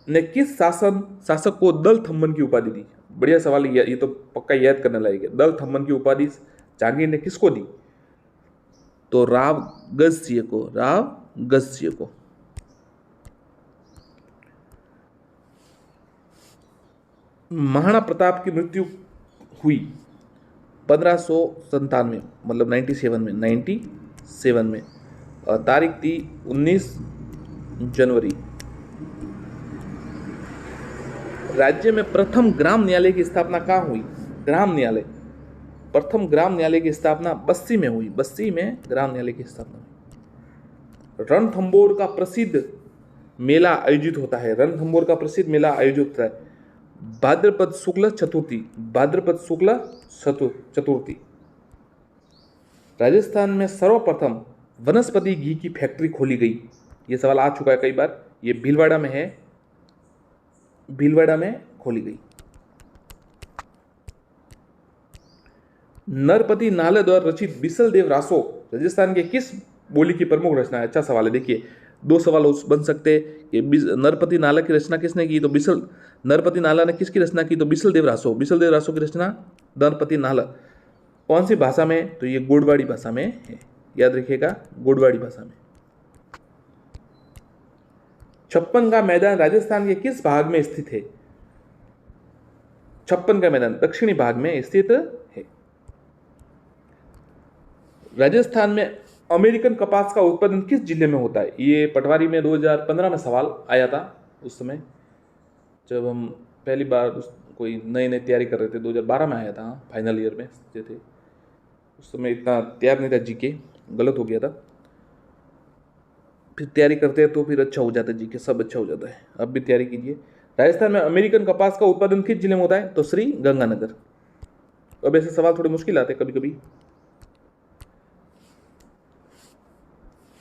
ने किस शासक को दल थम्मन की उपाधि दी? बढ़िया सवाल, ये तो पक्का याद करने लायक है। दल थम्मन की उपाधि जहांगीर ने किसको दी? तो राव गजसिंह को। महाराणा प्रताप की मृत्यु हुई 1597, मतलब 97 में, और तारीख थी 19 जनवरी। राज्य में प्रथम ग्राम न्यायालय की स्थापना कहाँ हुई? प्रथम ग्राम न्यायालय की स्थापना बस्सी में हुई। बस्सी में ग्राम न्यायालय की स्थापना हुई। रणथंभौर का प्रसिद्ध मेला आयोजित होता है। भाद्रपद शुक्ल चतुर्थी। राजस्थान में सर्वप्रथम वनस्पति घी की फैक्ट्री खोली गई। यह सवाल आ चुका है कई बार। ये भीलवाड़ा में है, भीलवाड़ा में खोली गई। नरपति नाले द्वारा रचित बिसल देव रासो राजस्थान के किस बोली की प्रमुख रचना है? अच्छा सवाल है। देखिए, दो सवाल बन सकते हैं कि नरपति नाला की रचना किसने की? तो नरपति नाला ने किसकी रचना की? तो बिसल देव रासो की रचना नरपति नाला। कौन सी भाषा में? तो ये गोडवाड़ी भाषा में है, याद रखिएगा, गोडवाड़ी भाषा में। छप्पन का मैदान राजस्थान के किस भाग में स्थित है? छप्पन का मैदान दक्षिणी भाग में स्थित है। राजस्थान में अमेरिकन कपास का उत्पादन किस जिले में होता है? ये पटवारी में 2015 में सवाल आया था, उस समय जब हम पहली बार कोई नई तैयारी कर रहे थे। 2012 में आया था, फाइनल ईयर में थे। उस समय इतना तैयार नहीं था, जीके गलत हो गया था। फिर तैयारी करते हैं तो फिर अच्छा हो जाता है, जीके सब अच्छा हो जाता है। अब भी तैयारी कीजिए। राजस्थान में अमेरिकन कपास का उत्पादन किस जिले में होता है? तो श्री गंगानगर। अब ऐसे सवाल थोड़े मुश्किल आते हैं कभी कभी।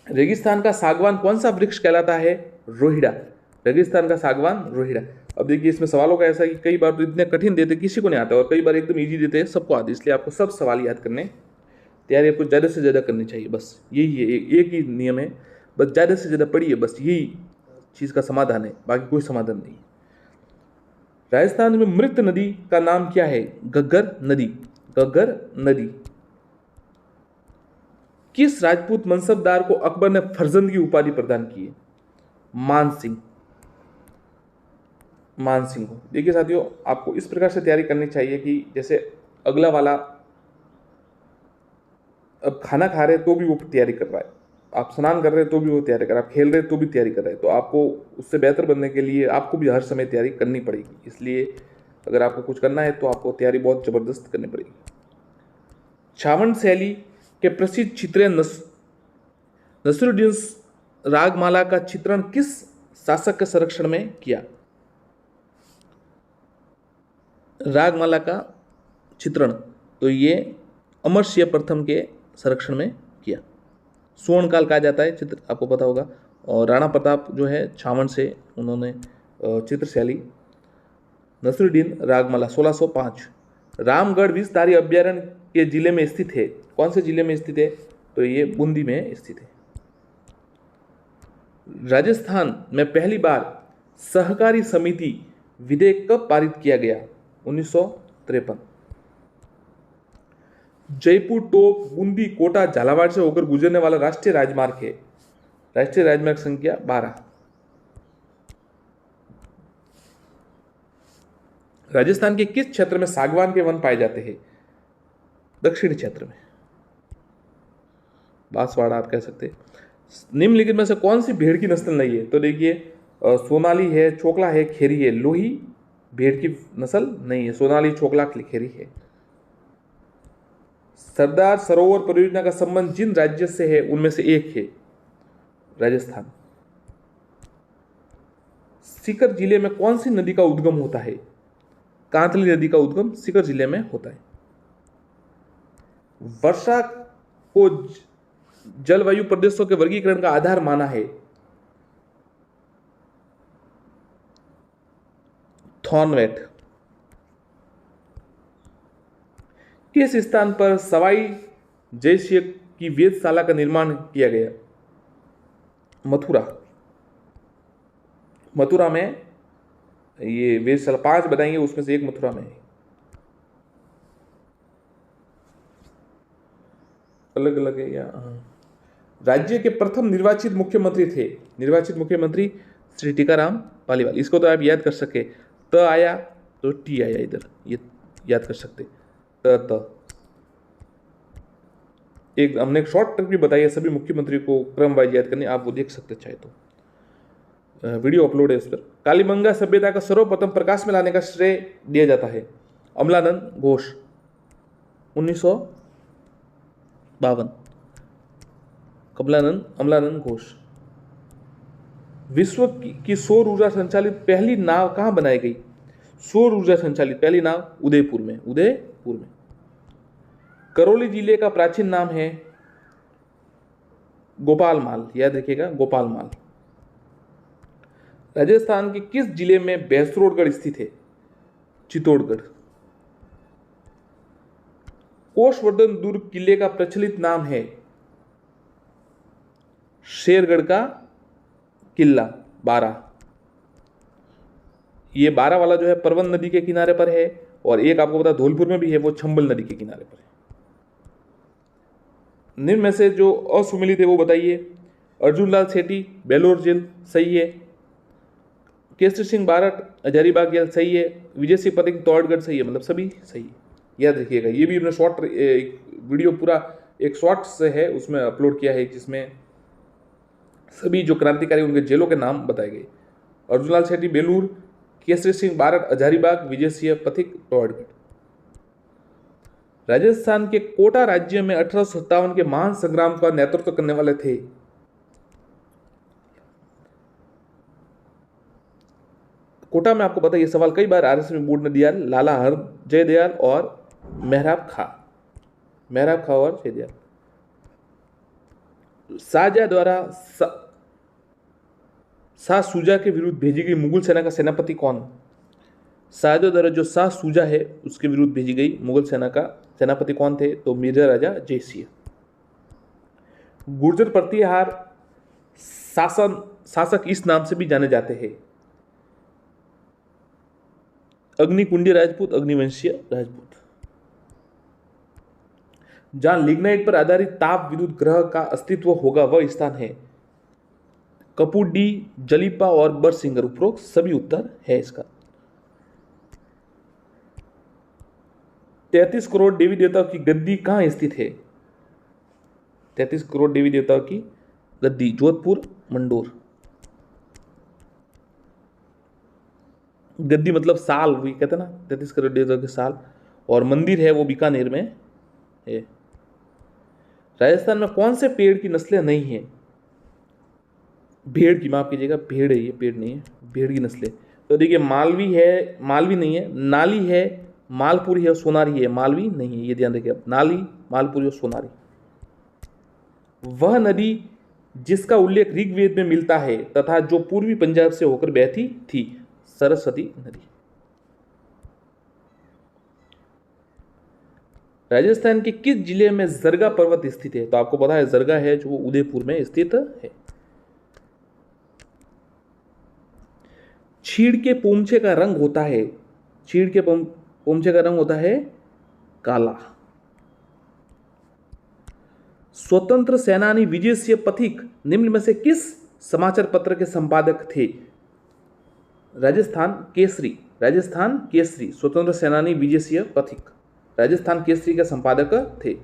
रेगिस्तान का सागवान कौन सा वृक्ष कहलाता है? रोहिड़ा। रेगिस्तान का सागवान रोहिड़ा। अब देखिए, इसमें सवालों का ऐसा कि कई बार तो इतने कठिन देते किसी को नहीं आता, और कई बार एकदम इजी देते हैं सबको आते। इसलिए आपको सब सवाल याद करने, तैयारी आपको ज़्यादा से ज़्यादा करनी चाहिए। बस यही है, एक ही नियम है, बस ज़्यादा से ज़्यादा पढ़िए। बस यही चीज़ का समाधान है, बाकी कोई समाधान नहीं। राजस्थान में मृत नदी का नाम क्या है? घग्गर नदी। किस राजपूत मनसबदार को अकबर ने फरजंद की उपाधि प्रदान की है? मान सिंह को। देखिए साथियों, आपको इस प्रकार से तैयारी करनी चाहिए कि जैसे अगला वाला अब खाना खा रहे तो भी वो तैयारी कर रहा है, आप स्नान कर रहे तो भी वो तैयारी कर रहा है, आप खेल रहे तो भी तैयारी कर रहे हैं। तो आपको उससे बेहतर बनने के लिए आपको भी हर समय तैयारी करनी पड़ेगी। इसलिए अगर आपको कुछ करना है तो आपको तैयारी बहुत ज़बरदस्त करनी पड़ेगी। छावंड शैली के प्रसिद्ध चित्रण नसरुद्दीन रागमाला का चित्रण किस शासक के संरक्षण में किया? रागमाला का चित्रण तो ये अमर सिंह प्रथम के संरक्षण में किया। स्वर्णकाल कहा जाता है चित्र, आपको पता होगा। और राणा प्रताप जो है छावंड से उन्होंने चित्रशैली। नसरुद्दीन रागमाला 1605। रामगढ़ विषधारी अभ्यारण्य के जिले में स्थित है। कौन से जिले में स्थित है? तो ये बूंदी में स्थित है। राजस्थान में पहली बार सहकारी समिति विधेयक कब पारित किया गया? 1953। जयपुर, टोंक, बूंदी, कोटा, झालावाड़ से होकर गुजरने वाला राष्ट्रीय राजमार्ग है। राष्ट्रीय राजमार्ग संख्या 12। राजस्थान के किस क्षेत्र में सागवान के वन पाए जाते हैं? दक्षिणी क्षेत्र में, बांसवाड़ा आप कह सकते हैं। निम्नलिखित में से कौन सी भेड़ की नस्ल नहीं है? तो देखिए, सोनाली है, चोकला है, खेरी है, लोही, भेड़ की नस्ल नहीं है, सोनाली छोकला लिखेरी है। सरदार सरोवर परियोजना का संबंध जिन राज्य से है उनमें से एक है राजस्थान। सीकर जिले में कौन सी नदी का उद्गम होता है? कांतली नदी का उद्गम सीकर जिले में होता है। वर्षा को जलवायु प्रदेशों के वर्गीकरण का आधार माना है थॉर्नवेट। किस स्थान पर सवाई जयसिंह की वेधशाला का निर्माण किया गया? मथुरा। मथुरा में ये वेधशाला 5 बनाएंगे, उसमें से एक मथुरा में है। अलग अलग है या राज्य के प्रथम निर्वाचित मुख्यमंत्री थे? निर्वाचित मुख्यमंत्री श्री टीकाराम पालीवाल। इसको तो आप याद कर सके, त आया तो टी आया इधर, ये याद कर सकते। त एक हमने एक शॉर्ट ट्रिक भी बताई है सभी मुख्यमंत्री को क्रम वाइज याद करने, आप वो देख सकते चाहे तो, वीडियो अपलोड है उस पर। कालीबंगा सभ्यता का सर्वप्रथम प्रकाश में लाने का श्रेय दिया जाता है अमलानंद घोष 1952। अमलानंद घोष। विश्व की सौर ऊर्जा संचालित पहली नाव कहां बनाई गई? सौर ऊर्जा संचालित पहली नाव उदयपुर में। करौली जिले का प्राचीन नाम है गोपालमाल, याद रखिएगा गोपालमाल। राजस्थान के किस जिले में भैंसरोडगढ़ स्थित है? चित्तौड़गढ़। कोषवर्धन दुर्ग किले का प्रचलित नाम है शेरगढ़ का किला 12। ये 12 वाला जो है परवन नदी के किनारे पर है, और एक आपको पता धौलपुर में भी है, वो चंबल नदी के किनारे पर है। निम्न में से जो असुमिलित है वो बताइए। अर्जुनलाल सेठी बेलोर जेल सही है, केसरी सिंह बारट हजारीबाग जेल सही है, विजय सिंह पथिक तौड़गढ़ सही है, मतलब सभी सही है, याद रखिएगा। ये भी हमने शॉर्ट वीडियो पूरा एक शॉर्ट्स है उसमें अपलोड किया है, जिसमें सभी जो क्रांतिकारी उनके जेलों के नाम बताए गए। अर्जुनलाल सेठी बेलूर, केसरी सिंह बारट हजारीबाग, विजय सिंह पथिक तौड़गढ़। राजस्थान के कोटा राज्य में 1857 के महान संग्राम का नेतृत्व करने वाले थे? कोटा में आपको पता है, ये सवाल कई बार आरएसएस बोर्ड ने दिया, लाला हर जयदयाल और मेहराब खा और जयदयाल। शाहजहां द्वारा शाह सूजा के विरुद्ध भेजी गई मुगल सेना का सेनापति कौन? शाहजहां द्वारा जो शाह सूजा है उसके विरुद्ध भेजी गई मुगल सेना का सेनापति कौन थे? तो मिर्जा राजा जयसिंह। गुर्जर प्रतिहार शासक इस नाम से भी जाने जाते हैं? अग्निकुंडी राजपूत, अग्निवंशीय राजपूत। जहां लिग्नाइट पर आधारित ताप विद्युत ग्रह का अस्तित्व होगा वह स्थान है कपूडी, जलीपा और बरसिंगर। उपरोक्त सभी उत्तर है इसका। 33 करोड़ देवी देवताओं की गद्दी कहां स्थित है? 33 करोड़ देवी देवताओं की गद्दी जोधपुर, मंडोर। गद्दी मतलब साल, वही कहते हैं ना 33 करोड़ देवताओं के साल, और मंदिर है वो बीकानेर में है। राजस्थान में कौन से पेड़ की नस्लें नहीं है? भेड़ की, माफ कीजिएगा, भेड़ है ये, पेड़ नहीं है, भेड़ की नस्लें। तो देखिए मालवी है, मालवी नहीं है, नाली है, मालपुरी है और सोनारी है, मालवी नहीं है, ये ध्यान रखिए आप। नाली, मालपुरी और सोनारी। वह नदी जिसका उल्लेख ऋग्वेद में मिलता है तथा जो पूर्वी पंजाब से होकर बहती थी? सरस्वती नदी। राजस्थान के किस जिले में जरगा पर्वत स्थित है? तो आपको पता है जरगा है जो उदयपुर में स्थित है। चीड़ के पोमछे का रंग होता है? चीड़ के पोमछे का रंग होता है काला। स्वतंत्र सेनानी विजय सिंह पथिक निम्न में से किस समाचार पत्र के संपादक थे? राजस्थान केसरी। स्वतंत्र सेनानी विजय सिंह पथिक राजस्थान केसरी के संपादक थे।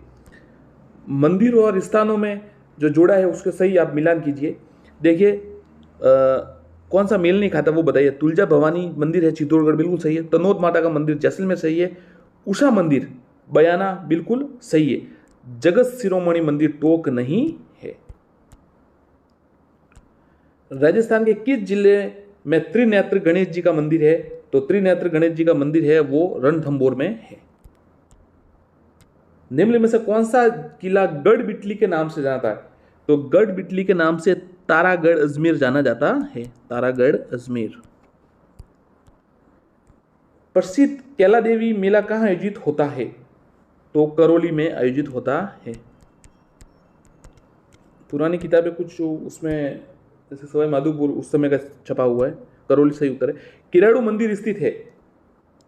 मंदिरों और स्थानों में जो जोड़ा है उसके सही आप मिलान कीजिए। देखिए कौन सा मेल नहीं खाता वो बताइए। तुलजा भवानी मंदिर है चित्तौड़गढ़, बिल्कुल सही है। तनोद माता का मंदिर जैसलमेर, सही है। उषा मंदिर बयाना, बिल्कुल सही है। जगत शिरोमणि मंदिर टोंक नहीं है। राजस्थान के किस जिले में त्रिनेत्र गणेश जी का मंदिर है? तो त्रिनेत्र गणेश जी का मंदिर है वो रणथंभौर में है। निम्न में से कौन सा किला गढ़ बिटली के नाम से जाता है? तो गढ़ बिटली के नाम से तारागढ़ अजमेर जाना जाता है। तारागढ़ अजमेर। प्रसिद्ध कैला देवी मेला कहाँ आयोजित होता है? तो करौली में आयोजित होता है। पुरानी किताबें कुछ उसमें जैसे सवाई माधोपुर उस समय का छपा हुआ है, करौली सही उत्तर है। किराड़ू मंदिर स्थित है।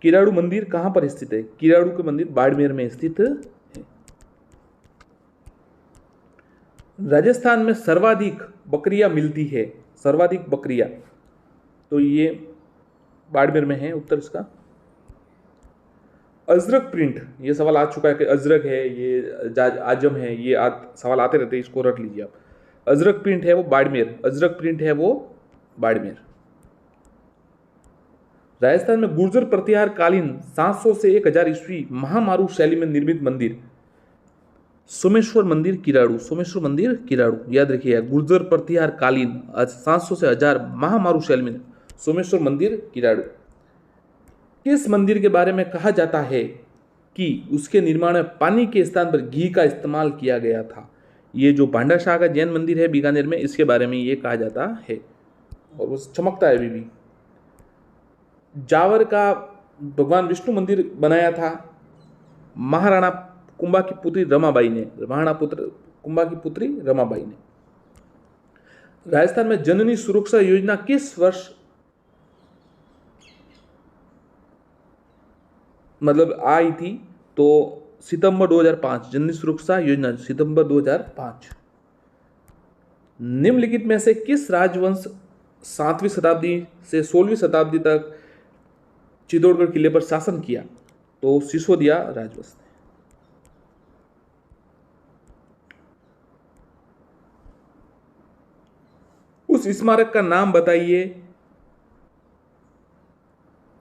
किराड़ू मंदिर कहां पर स्थित है? किराड़ू के मंदिर बाड़मेर में स्थित है। राजस्थान में सर्वाधिक बकरियां मिलती है। सर्वाधिक बकरियां, तो ये बाड़मेर में है उत्तर इसका। अजरक प्रिंट, ये सवाल आ चुका है कि अजरक है, ये आजम है, ये सवाल आते रहते हैं, इसको रख लीजिए आप। अजरक प्रिंट है वो बाड़मेर। अजरक प्रिंट है वो बाड़मेर। राजस्थान में गुर्जर प्रतिहार कालीन 700 से 1000 ईस्वी महामारू शैली में निर्मित मंदिर? सोमेश्वर मंदिर किराड़ू। सोमेश्वर मंदिर किराड़ू, याद रखिए। गुर्जर प्रतिहार कालीन 700 से 1000 महामारू शैली में सोमेश्वर मंदिर किराड़ू। किस मंदिर के बारे में कहा जाता है कि उसके निर्माण में पानी के स्थान पर घी का इस्तेमाल किया गया था? ये जो भांडाशाह का जैन मंदिर है बीकानेर में, इसके बारे में ये कहा जाता है और वो चमकता है अभी भी। जावर का भगवान विष्णु मंदिर बनाया था महाराणा कुंभा की पुत्री रमाबाई ने। महाराणा कुंभा की पुत्री रमाबाई ने। राजस्थान में जननी सुरक्षा योजना किस वर्ष मतलब आई थी? तो सितंबर 2005। जननी सुरक्षा योजना सितंबर 2005। निम्नलिखित में से किस राजवंश 7वीं शताब्दी से 16वीं शताब्दी तक चित्तौड़गढ़ किले पर शासन किया? तो सिसोदिया राजवंश ने। उस स्मारक का नाम बताइए।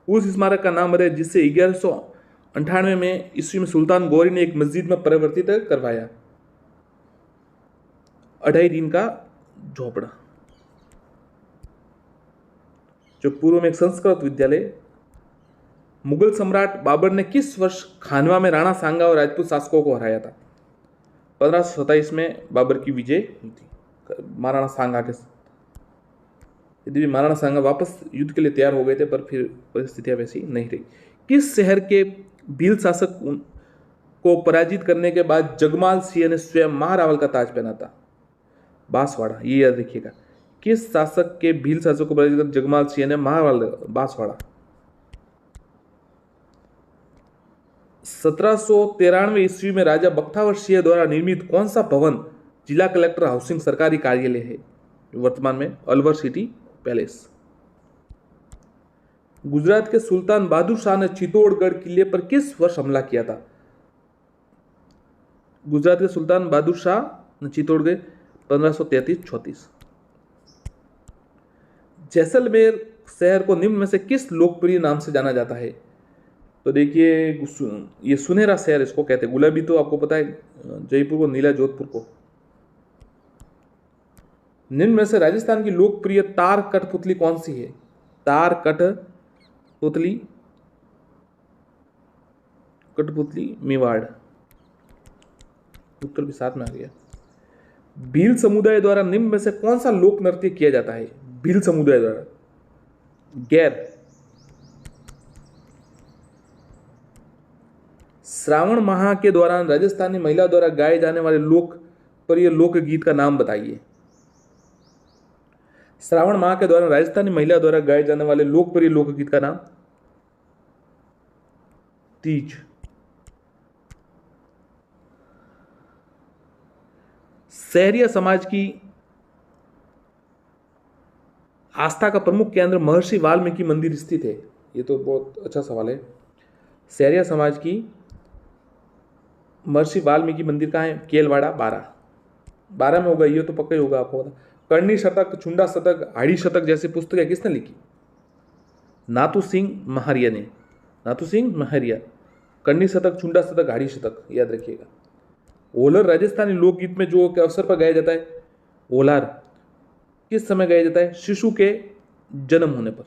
उस स्मारक का नाम बताइए जिससे 1198 में ईस्वी में सुल्तान गौरी ने एक मस्जिद में परिवर्तित करवाया। 2.5 दिन का झोपड़ा, जो पूर्व में एक संस्कृत विद्यालय। मुगल सम्राट बाबर ने किस वर्ष खानवा में राणा सांगा और राजपूत शासकों को हराया था? 1527 में बाबर की विजय हुई थी महाराणा सांगा के साथ। यदि भी महाराणा सांगा वापस युद्ध के लिए तैयार हो गए थे, पर फिर परिस्थितियां वैसी नहीं रही। किस शहर के भील शासक को पराजित करने के बाद जगमाल सिंह ने स्वयं महारावल का ताज पहना था? बांसवाड़ा, ये याद रखिएगा। किस शासक के भील शासक को पराजित कर जगमाल सिंह ने महारावल? बांसवाड़ा। 1793 ईस्वी में राजा बख्तावर सिंह द्वारा निर्मित कौन सा भवन जिला कलेक्टर हाउसिंग सरकारी कार्यालय है? वर्तमान में अलवर सिटी पैलेस। गुजरात के सुल्तान बहादुर शाह ने चित्तौड़गढ़ किले पर किस वर्ष हमला किया था? गुजरात के सुल्तान बहादुर शाह ने चित्तौड़गढ़ 1533-34। जैसलमेर शहर को निम्न में से किस लोकप्रिय नाम से जाना जाता है? तो देखिए, ये सुनहरा शहर इसको कहते हैं। गुलाबी तो आपको पता है जयपुर को, नीला जोधपुर को। निम्न में से राजस्थान की लोकप्रिय तार कठपुतली कौन सी है? तार कठपुतली, कठपुतली मेवाड़। उत्तर भी साथ में आ गया। भील समुदाय द्वारा निम्न में से कौन सा लोक नृत्य किया जाता है? भील समुदाय द्वारा गैर। श्रावण माह के दौरान राजस्थानी महिला द्वारा गाए जाने वाले लोकप्रिय लोकगीत का नाम बताइए। श्रावण माह के दौरान राजस्थानी महिला द्वारा गाए जाने वाले लोकप्रिय लोकगीत का नाम? तीज। सहरिया समाज की आस्था का प्रमुख केंद्र महर्षि वाल्मीकि मंदिर स्थित है। ये तो बहुत अच्छा सवाल है। सहरिया समाज की महर्षि वाल्मीकि मंदिर कहाँ है? केलवाड़ा 12। 12 में होगा, ये तो पक्का ही होगा, आपको पता। कर्णी शतक, छुंडा शतक, हाड़ी शतक जैसी पुस्तकें किसने लिखी? नाथू सिंह महारिया ने। नाथू सिंह महारिया। कर्णी शतक, छुंडा शतक, हाड़ी शतक याद रखिएगा। ओलर राजस्थानी लोकगीत में जो के अवसर पर गाया जाता है, ओलार किस समय गाया जाता है? शिशु के जन्म होने पर।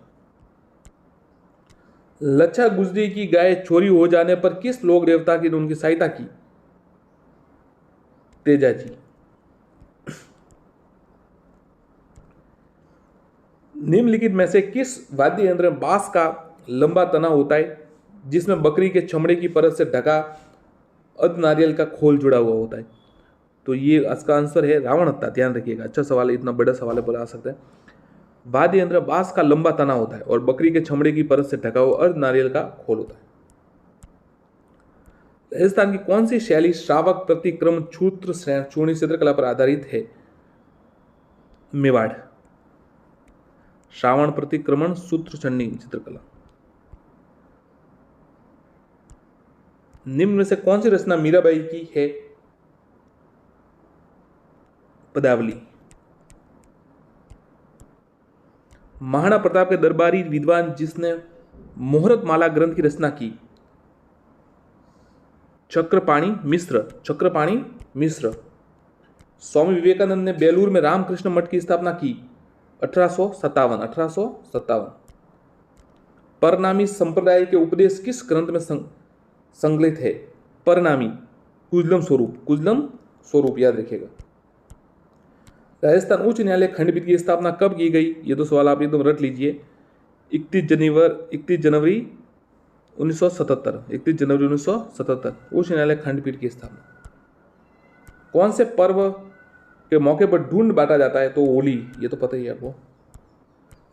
लच्छा गुजरी की गाय चोरी हो जाने पर किस लोक देवता की ने उनकी सहायता की? तेजाजी। निम्नलिखित में से किस वाद्य यंत्र में बांस का लंबा तना होता है जिसमें बकरी के चमड़े की परत से ढका अर्ध नारियल का खोल जुड़ा हुआ होता है? तो ये इसका आंसर है रावण हत्था। ध्यान रखिएगा, अच्छा सवाल है, इतना बड़ा सवाल है, बोला आ सकता है। वाद्य यंत्र बांस का लंबा तना होता है और बकरी के चमड़े की परत से ढका हुआ अर्ध नारियल का खोल होता है। राजस्थान की कौन सी शैली श्रावक प्रतिक्रम सूत्र चूर्णी चित्रकला पर आधारित है? मेवाड़। श्रावण प्रतिक्रमण सूत्र चूर्णी चित्रकला। निम्न में से कौन सी रचना मीराबाई की है? पदावली। महाराणा प्रताप के दरबारी विद्वान जिसने मुहूर्त माला ग्रंथ की रचना की? चक्रपाणी मिश्र। चक्रपाणी मिश्र। स्वामी विवेकानंद ने बेलूर में रामकृष्ण मठ की स्थापना की? 1857। 1857। परनामी संप्रदाय के उपदेश किस ग्रंथ में संकलित है? परनामी। कुजलम स्वरूप। कुजलम स्वरूप याद रखिएगा। राजस्थान उच्च न्यायालय खंडपीठ की स्थापना कब की गई? ये तो सवाल आप एकदम रट लीजिए। 31 जनवरी 1977। 31 जनवरी 1977 उच्च न्यायालय खंडपीठ की स्थापना। कौन से पर्व के मौके पर ढूंढ बांटा जाता है? तो होली, ये तो पता ही है आपको।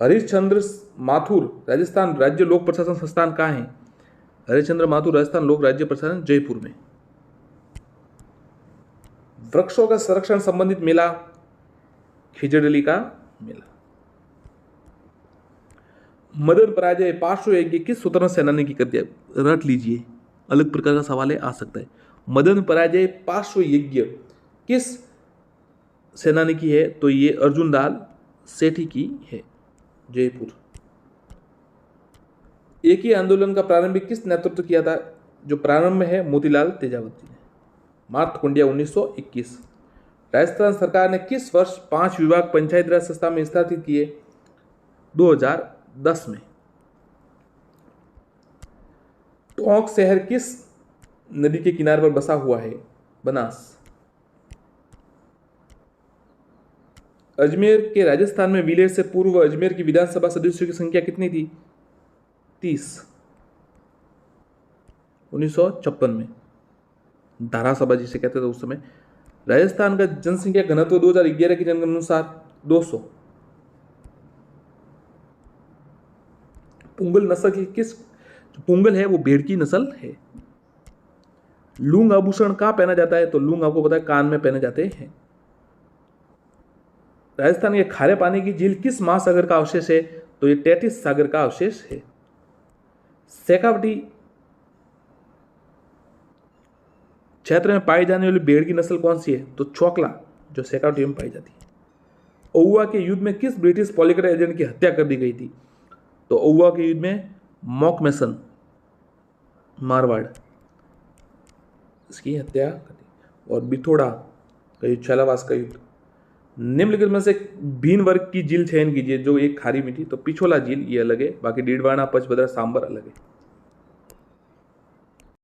हरिश्चंद्र माथुर राजस्थान राज्य लोक प्रशासन संस्थान कहाँ है? हरिश्चंद्र माथुर राजस्थान लोक राज्य प्रशासन जयपुर में। वृक्षों का संरक्षण संबंधित मेला खिजड़ली का मेला। मदन पराजय पार्श्व यज्ञ किस स्वतंत्र सेनानी की कर दिया? रट लीजिए, अलग प्रकार का सवाल है, आ सकता है। मदन पराजय पार्श्व यज्ञ किस सेनानी की है? तो ये अर्जुन लाल सेठी की है, जयपुर। एक ही आंदोलन का प्रारंभिक किस नेतृत्व किया था? जो प्रारंभ में है मोतीलाल तेजावती ने। मार्तकुंडिया 1921। राजस्थान सरकार ने किस वर्ष 5 विभाग पंचायती राज संस्था में स्थापित किए? 2010 में। टोंक शहर किस नदी के किनारे पर बसा हुआ है? बनास। अजमेर के राजस्थान में विलय से पूर्व अजमेर की विधानसभा सदस्यों की संख्या कितनी थी? 30। 1956 में धारासभा जिसे कहते थे उस समय। राजस्थान का जनसंख्या घनत्व 2011 की जनगणना अनुसार 200। पुंगल नस्ल की किस, पुंगल है वो भेड़ की नस्ल है। लूंग आभूषण कहां पहना जाता है? तो लूंग आपको पता है कान में पहने जाते हैं। राजस्थान के खारे पानी की झील किस महासागर का अवशेष है? तो ये टेटिस सागर का अवशेष है। शेखावटी क्षेत्र में पाई जाने वाली भेड़ की नस्ल कौन सी है? तो चौकला, जो शेखावटी में पाई जाती है। ओहुआ के युद्ध में किस ब्रिटिश पॉलिटिकल एजेंट की हत्या कर दी गई थी? तो ओहुआ के युद्ध में मॉकमेसन, मारवाड़, इसकी हत्या कर दी। और बिथोड़ा का युद्ध, छलावास का युद्ध। निम्नलिखित में से भीन वर्ग की झील चयन कीजिए जो एक खारी मिट्टी। तो पिछोला झील ये अलग है, बाकी डीडवाना, पचभद्रा, सांबर अलग है।